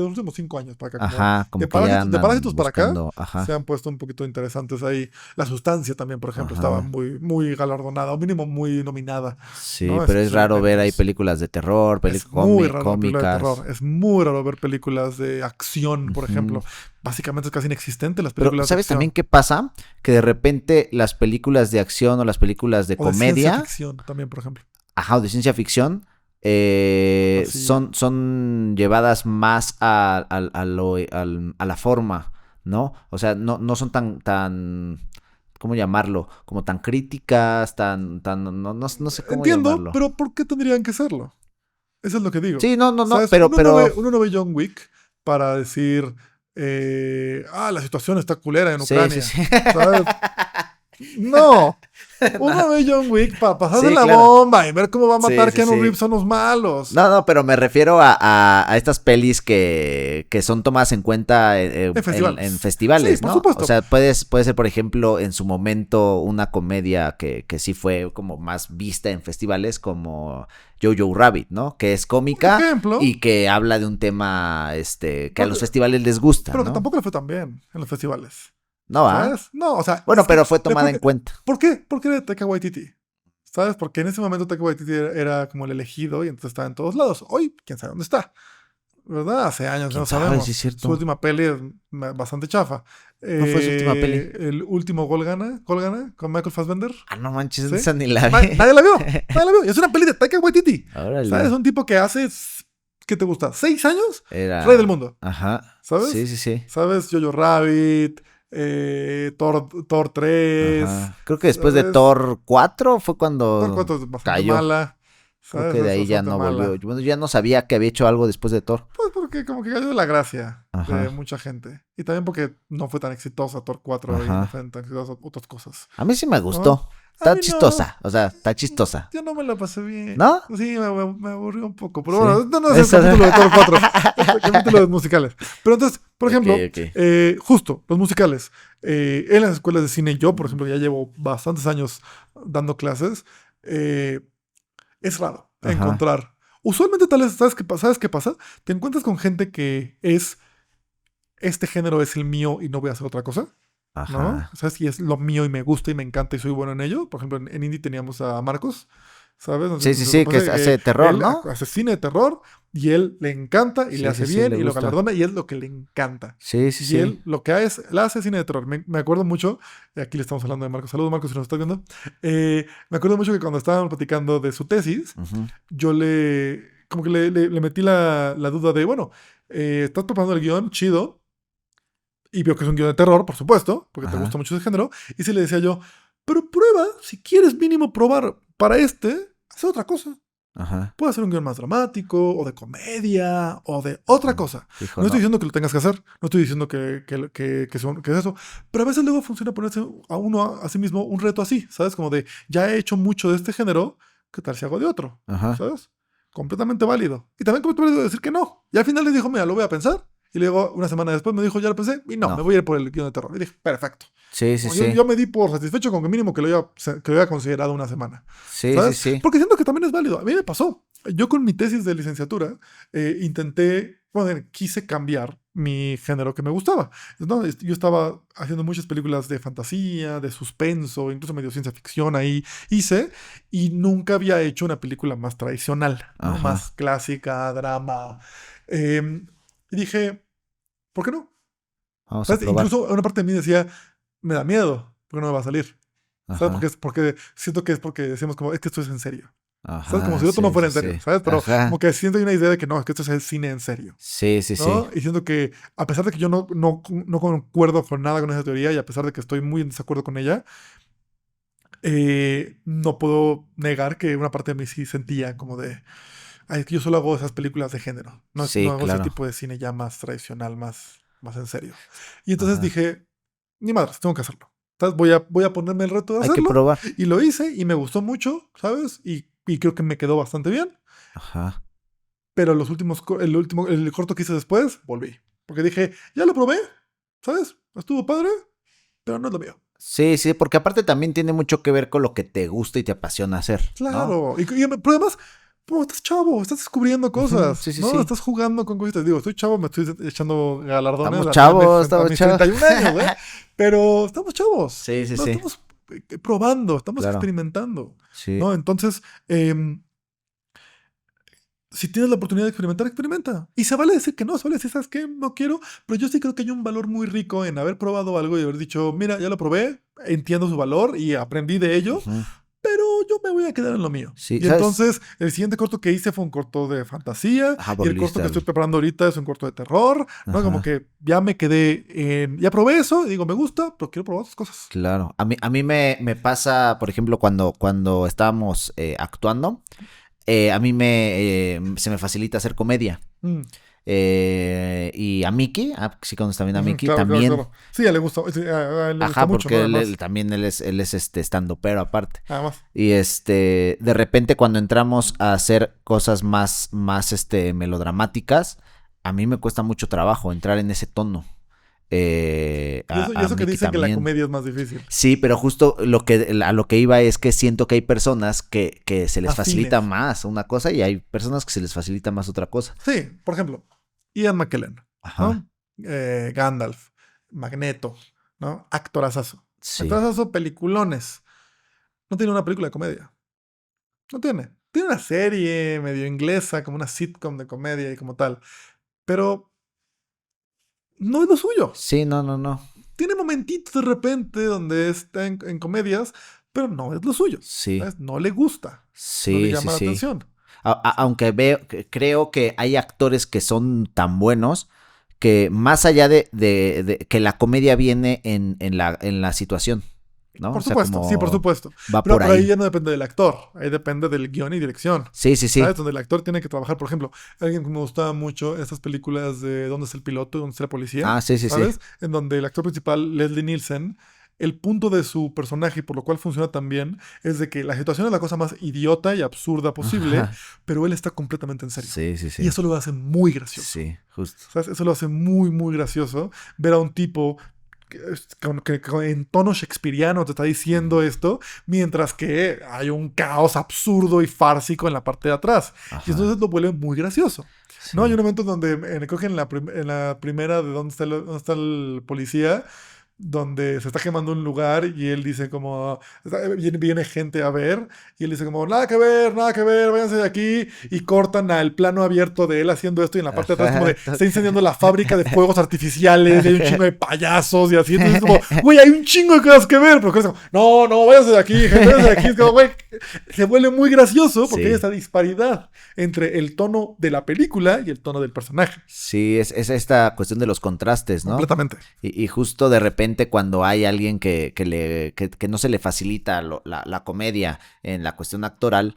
últimos 5 años para acá, como Ajá, como que ya de andan Parásitos para acá, buscando, se ajá. han puesto un poquito interesantes ahí. La Sustancia también, por ejemplo, estaba Ajá. muy, muy galardonada, o mínimo muy nominada, Sí, ¿no? pero es Esos raro ver ahí elementos. películas de terror, Es muy raro ver películas de cómicas. terror, es muy raro ver películas de acción, por Ujú. ejemplo. Básicamente es casi inexistente las Pero, películas de ¿sabes también acción. qué pasa? Que de repente las películas de acción o las películas de O de ciencia comedia, ficción también, por ejemplo. ajá, o de ciencia ficción, Así. son llevadas más a la forma, ¿no? O sea, no son tan, ¿cómo llamarlo? Como tan críticas, no sé cómo Entiendo, llamarlo. pero ¿por qué tendrían que serlo? Eso es lo que digo. Sí, no, ¿Sabes? pero, Uno no ve John Wick para decir, la situación está culera en sí, sí, Ucrania. sí. ¿Sabes? No. Uno ve John Wick para pasarse Sí, la claro. bomba y ver cómo va a Sí, matar sí, Keanu sí. Reeves son los malos. No, pero me refiero a estas pelis que son tomadas en cuenta En en festivales. Sí, festivales, por ¿no? O supuesto. sea, puede ser, por ejemplo, en su momento una comedia que sí fue como más vista en festivales, como Jojo Rabbit, ¿no? Que es Por cómica ejemplo, y que habla de un tema que a pero los que, festivales les gusta, pero que ¿no? tampoco le fue tan bien en los festivales. No va. ¿Sabes? No, o sea, Bueno, es que pero fue yo tomada creo en que. cuenta. ¿Por qué? Porque era de Taika Waititi. ¿Sabes? Porque en ese momento Taika Waititi era como el elegido y entonces estaba en todos lados. Hoy, quién sabe dónde está. ¿Verdad? Hace años, ¿Quién no sabe? Sí, es sabemos. Su cierto. última peli es bastante chafa. ¿Cuál fue su última peli? El último Gol Gana con Michael Fassbender. Ah, no manches, ¿Sí? esa ni la vi. Nadie la vio. Nadie la vio. Y es una peli de Taika Waititi. ¿Sabes? Órale. Un tipo que hace, ¿qué te gusta? 6 años, rey del Era. mundo. Ajá. Sí, ¿Sabes? sí, sí. ¿Sabes? Jojo Rabbit, Thor 3, Ajá. Creo que después de ¿sabes? Thor 4 fue Thor cuando 4 es bastante cayó. mala. Creo ¿Sabes? que de Es ahí ya bastante no volvió. mala. Yo, bueno, ya no sabía que había hecho algo después de Thor. Pues porque como que cayó de la gracia de Ajá. mucha gente. Y también porque no fue tan exitosa Thor 4 y no Ajá. fueron tan exitosas otras cosas. A mí sí me ¿No? gustó. A Está mí no. chistosa. O sea, está chistosa. Yo no me la pasé bien. ¿No? Sí, me aburrió un poco. Pero bueno, Sí. esto no es el Eso. capítulo de Thor 4. Es el capítulo de musicales. Pero entonces, por Ok, ejemplo, ok. justo, los musicales. En las escuelas de cine, yo, por ejemplo, ya llevo bastantes años dando clases. eh, es raro Ajá. encontrar. Usualmente, tal vez, ¿sabes qué pasa? Te encuentras con gente que este género es el mío y no voy a hacer otra cosa. ¿No? Ajá. ¿Sabes? Si es lo mío y me gusta y me encanta y soy bueno en ello. Por ejemplo, en Indie teníamos a Marcos, ¿sabes? No sé Sí, si sí, te lo sí, que pasé, hace terror, él ¿no? hace cine de terror y él le encanta y le Sí, hace sí, sí, bien le y lo gusta. galardona y es lo que le encanta. Sí, sí, Y sí. él lo que él hace cine de terror. Me acuerdo mucho, aquí le estamos hablando de Marcos. Saludos, Marcos, si nos estás viendo. Me acuerdo mucho que cuando estábamos platicando de su tesis, Ujú. yo como que le metí la duda de, bueno, estás preparando el guión, chido. Y vio que es un guión de terror, por supuesto, porque te gusta Ajá. mucho ese género. Y sí le decía yo, pero prueba, si quieres mínimo probar para hacer otra cosa. Ajá. Puede ser un guión más dramático, o de comedia, o de otra cosa. Dijo, No estoy no. diciendo que lo tengas que hacer, no estoy diciendo que es eso, pero a veces luego funciona ponerse a uno a sí mismo un reto así, ¿sabes? Como de, ya he hecho mucho de este género, ¿qué tal si hago de otro? Ajá. ¿Sabes? Completamente válido. Y también completamente válido decir que no. Y al final le dijo, mira, lo voy a pensar. Y luego, una semana después, me dijo, ya lo pensé, y no, me No. voy a ir por el guión de terror. Y dije, perfecto. Sí, sí, Como Yo, sí. yo me di por satisfecho con que mínimo que lo haya considerado una semana. Sí, sí, ¿Sabes? sí. Porque siento que también es válido. A mí me pasó. Yo con mi tesis de licenciatura quise cambiar mi género que me gustaba. ¿No? Yo estaba haciendo muchas películas de fantasía, de suspenso, incluso medio ciencia ficción ahí hice, y nunca había hecho una película más tradicional, ¿no? Más Ajá. clásica, drama. Y dije, ¿por qué no? Vamos a ¿Sabes? probar. Incluso una parte de mí decía, me da miedo, porque no me va a salir. ¿Sabes? Ajá. Porque siento que es porque decimos como, es que esto es en serio. ¿Sabes? Como Ajá. si otro no Sí, fuera sí, en serio, sí. ¿sabes? Pero como Ajá. que siento una idea de que no, es que esto es el cine en serio, Sí, sí, sí. ¿no? Y siento que a pesar de que yo no concuerdo con nada con esa teoría y a pesar de que estoy muy en desacuerdo con ella, no puedo negar que una parte de mí sí sentía como de, ay, es que yo solo hago esas películas de género, no Sí, hago ese claro. tipo de cine ya más tradicional, más en serio. Y entonces Ajá. dije, ni madres, tengo que hacerlo. ¿Sabes? Voy a ponerme el reto de Hay que hacerlo. probar. Y lo hice y me gustó mucho, ¿sabes? Y creo que me quedó bastante bien. Ajá. Pero el corto que hice después, volví. Porque dije, ya lo probé, ¿sabes? Estuvo padre, pero no es lo mío. Sí, sí, porque aparte también tiene mucho que ver con lo que te gusta y te apasiona hacer, ¿no? Claro. Pero además, estás chavo, estás descubriendo Ujú. cosas, Sí, sí, ¿no? sí. Estás jugando con cositas. Digo, estoy chavo, me estoy echando galardones Estamos a chavos, a estamos mis chavos. 31 años, ¿eh? Pero estamos chavos, Sí, sí, ¿no? sí. Estamos probando, estamos Claro. experimentando, Sí. ¿no? Entonces, si tienes la oportunidad de experimentar, experimenta. Y se vale decir que no, se vale decir, ¿sabes qué? No quiero, pero yo sí creo que hay un valor muy rico en haber probado algo y haber dicho, mira, ya lo probé, entiendo su valor y aprendí de ello, Ujú. pero yo me voy a quedar en lo mío. Sí, Y ¿sabes? entonces, el siguiente corto que hice fue un corto de fantasía, Ajá, y el corto volviste que estoy al... preparando ahorita es un corto de terror, ¿no? Como Ajá, que ya me quedé ya probé eso, y digo, me gusta, pero quiero probar otras cosas. claro. A mí me pasa, por ejemplo, cuando estábamos actuando, a mí se me facilita hacer comedia. Mm, Y a Mickey, sí conoces también a Mickey, Claro, claro, también. claro. Sí, a él le gustó. Sí, a él le Ajá, gustó mucho, porque ¿no? Además. también él es estandopero aparte. Además. Y de repente cuando entramos a hacer cosas más melodramáticas, a mí me cuesta mucho trabajo entrar en ese tono. Y A eso que Mickey dicen que la también. comedia es más difícil. Sí, pero justo a lo que iba es que siento que hay personas que se les facilita Afines. más una cosa y hay personas que se les facilita más otra cosa. Sí, por ejemplo, Ian McKellen, Ajá, ¿no? Gandalf, Magneto, ¿no? Actorazazo. sí. Actorazazo, peliculones. No tiene una película de comedia. No tiene. Tiene una serie medio inglesa, como una sitcom de comedia y como tal. Pero no es lo suyo. Sí, no, no, no. Tiene momentitos de repente donde está en comedias, pero no es lo suyo. Sí, ¿Sabes? No le gusta. No le sí, sí, llama la sí. atención. Aunque creo que hay actores que son tan buenos que más allá de que la comedia viene en la situación, ¿no? O Por sea, supuesto, sí, por como supuesto. va Pero, por pero ahí ahí. ya no depende del actor, ahí depende del guión y dirección. Sí, sí, sí. ¿Sabes? Donde el actor tiene que trabajar, por ejemplo, alguien que me gustaba mucho, estas películas de ¿Dónde es el piloto? ¿Dónde está la policía? Ah, sí, sí, sí. ¿Sabes? En donde el actor principal, Leslie Nielsen, el punto de su personaje y por lo cual funciona tan bien es de que la situación es la cosa más idiota y absurda posible, Ajá. pero él está completamente en serio. Sí, sí, Y sí. eso lo hace muy gracioso. Sí, justo. ¿Sabes? Eso lo hace muy, muy gracioso. Ver a un tipo en tono shakespeariano te está diciendo esto, mientras que hay un caos absurdo y fársico en la parte de atrás. Y Ajá. entonces lo vuelve muy gracioso. ¿No? Hay Sí. un momento donde, creo que en la primera de dónde está el policía, donde se está quemando un lugar y él dice como, viene gente a ver y él dice como, nada que ver, váyanse de aquí y cortan al plano abierto de él haciendo esto y en la parte de atrás como de, Ajá. está incendiando la fábrica de fuegos artificiales y hay un chingo de payasos y así, entonces es como, güey, hay un chingo de cosas que ver, pero es como, no, váyanse de aquí, gente, váyanse de aquí, es como, güey, se vuelve muy gracioso porque hay Sí. esta disparidad entre el tono de la película y el tono del personaje, Sí, es esta cuestión de los contrastes, ¿no? completamente. Y justo de repente cuando hay alguien que no se le facilita la comedia en la cuestión actoral,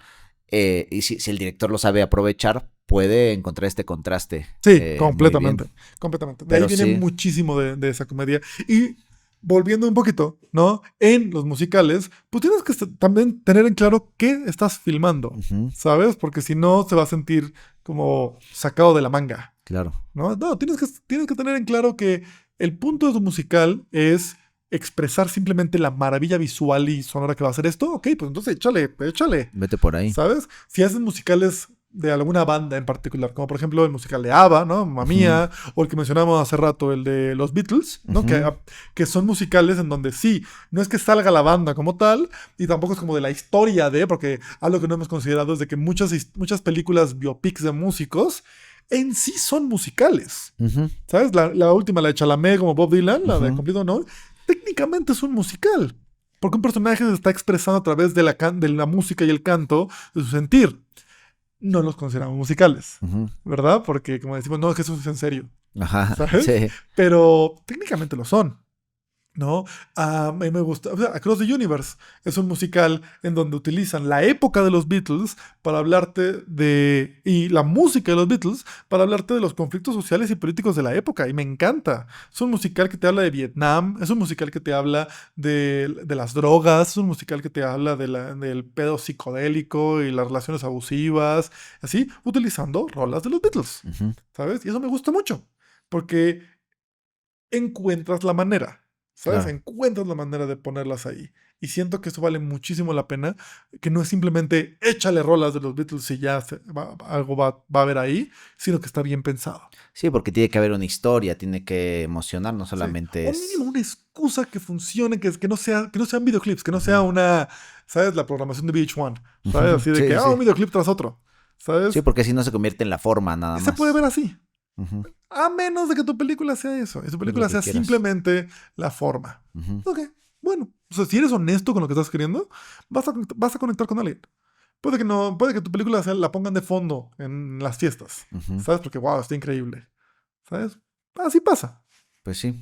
y si el director lo sabe aprovechar, puede encontrar este contraste Sí, muy bien. completamente, completamente. De ahí Pero viene sí. muchísimo de esa comedia. Y volviendo un poquito, ¿no? En los musicales, pues tienes que también tener en claro qué estás filmando, Ujú, ¿sabes? Porque si no, se va a sentir como sacado de la manga, claro. ¿no? No, tienes que tener en claro que el punto de tu musical es expresar simplemente la maravilla visual y sonora que va a hacer esto. Ok, pues entonces échale. Vete por ahí. ¿Sabes? Si haces musicales de alguna banda en particular, como por ejemplo el musical de ABBA, ¿no? Mamma Ujú, Mía, o el que mencionamos hace rato, el de los Beatles, ¿no? ujú, Que son musicales en donde sí, no es que salga la banda como tal, y tampoco es como de la historia de, porque algo que no hemos considerado es de que muchas películas biopics de músicos en sí son musicales. ujú, ¿Sabes? La última, la de Chalamet como Bob Dylan, la de ujú. Complete Unknown, técnicamente es un musical. Porque un personaje se está expresando a través de de la música y el canto de su sentir. No los consideramos musicales, Ujú. ¿verdad? Porque como decimos, no, es que eso es en serio, Ajá, ¿sabes? sí. Pero técnicamente lo son. ¿No? A mí me gusta, o sea, Across the Universe es un musical en donde utilizan la época de los Beatles para hablarte y la música de los Beatles para hablarte de los conflictos sociales y políticos de la época, y me encanta. Es un musical que te habla de Vietnam, es un musical que te habla de las drogas, es un musical que te habla del pedo psicodélico y las relaciones abusivas, así, utilizando rolas de los Beatles, Ujú, ¿sabes? Y eso me gusta mucho, porque encuentras la manera, ¿sabes? claro. Encuentras la manera de ponerlas ahí. Y siento que eso vale muchísimo la pena, que no es simplemente échale rolas de los Beatles y ya algo va a haber ahí, sino que está bien pensado. Sí, porque tiene que haber una historia, tiene que emocionar, no Sí. solamente O mínimo es. una excusa que funcione, que no sean videoclips, que no sea Ujú, una, ¿sabes? La programación de VH1, ¿sabes? ujú. Así de Sí, que, sí, sí. un videoclip tras otro, Sí, ¿sabes? porque si no se convierte en la forma nada Y se puede más. ver así. Ujú, A menos de que tu película sea eso. Y tu es lo película que sea quieras. simplemente la forma. Ujú, Ok, bueno. O sea, si eres honesto con lo que estás queriendo, vas a conectar con alguien. Puede que no, puede que tu película la pongan de fondo en las fiestas. ujú. ¿Sabes? Porque, wow, está increíble. ¿Sabes? Así pasa. Pues sí.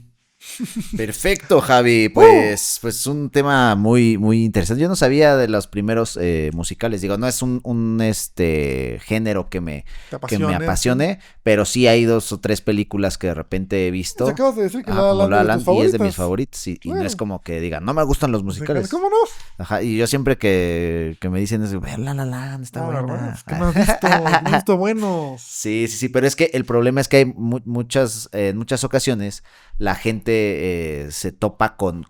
Perfecto, Javi. Pues un tema muy, muy interesante. Yo no sabía de los primeros musicales. Digo, no es un género que me Te apasione, pero sí hay 2 o 3 películas que de repente he Te visto. acabas de decir que La La Como Land La es La de tus Land, y es de mis favoritas. favoritos. Y no es Claro. como que digan, no me gustan los musicales. ¿Cómo no? Ajá, y yo siempre que me dicen eso, La La Land está No, la verdad, buena. es que no has visto, no has visto buenos. Sí, sí, sí, pero es que el problema es que hay en muchas ocasiones la gente se topa con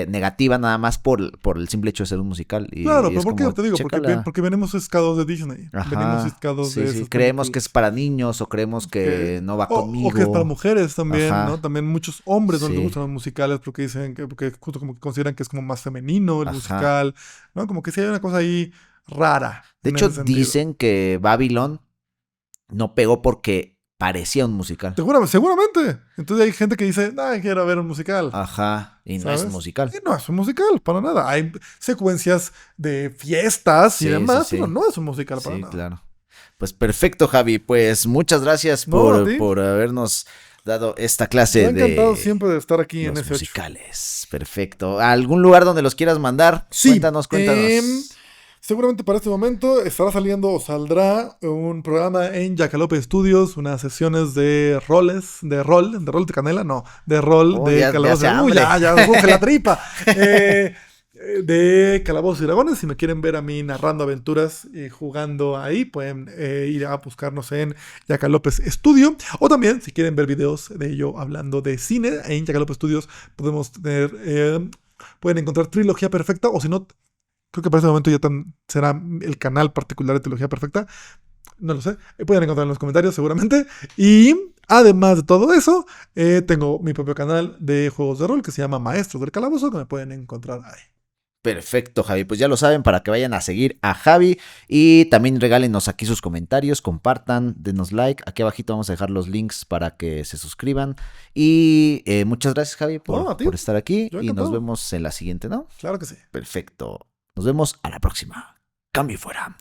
negativa nada más por el simple hecho de ser un musical. Claro, Y pero es ¿por qué como, te digo? chécala. Porque venimos ciscados de Disney. Venimos Ajá, ciscados sí, de sí, esas creemos que es películas. para niños o creemos que no va O que es para conmigo. mujeres también, ¿no? Ajá, También muchos hombres no les sí, gustan los musicales porque dicen porque justo como que consideran que es como más femenino el ajá. musical, ¿no? Como que sí hay una cosa ahí rara De en hecho, ese sentido. dicen que Babylon no pegó porque parecía un musical. Seguramente. Entonces hay gente que dice, ah, quiero ver un musical, Ajá, y no es un ¿sabes? musical. Y no es un musical, para nada. Hay secuencias de fiestas y Sí, sí, demás, pero sí. no es un musical para Sí, nada. claro. Pues perfecto, Javi. Pues muchas gracias No, a ti. por habernos dado esta Yo clase encantado de siempre de estar aquí en los ese 8. musicales. Perfecto. ¿Algún lugar donde los quieras mandar? Sí, Cuéntanos, cuéntanos. seguramente para este momento estará saliendo o saldrá un programa en Jackalope Studios, unas sesiones de de rol de canela, no, de rol Oh, de ya hace calabozos. hambre. Ya, ruge la tripa. De Calabozos y Dragones, si me quieren ver a mí narrando aventuras y jugando ahí, pueden ir a buscarnos en Jackalope Studio. O también, si quieren ver videos de ello hablando de cine, en Jackalope Studios podemos tener, pueden encontrar Trilogía Perfecta, o si no, creo que para este momento ya será el canal particular de Trilogía Perfecta. No lo sé. Pueden encontrar en los comentarios seguramente. Y además de todo eso, tengo mi propio canal de juegos de rol que se llama Maestros del Calabozo, que me pueden encontrar ahí. Perfecto, Javi. Pues ya lo saben, para que vayan a seguir a Javi. Y también regálenos aquí sus comentarios, compartan, denos like. Aquí abajito vamos a dejar los links para que se suscriban. Y muchas gracias, Javi, No, a ti. por estar aquí. Yo Y nos encantado. vemos en la siguiente, ¿no? Claro que sí. Perfecto. Nos vemos a la próxima. Cambio y fuera.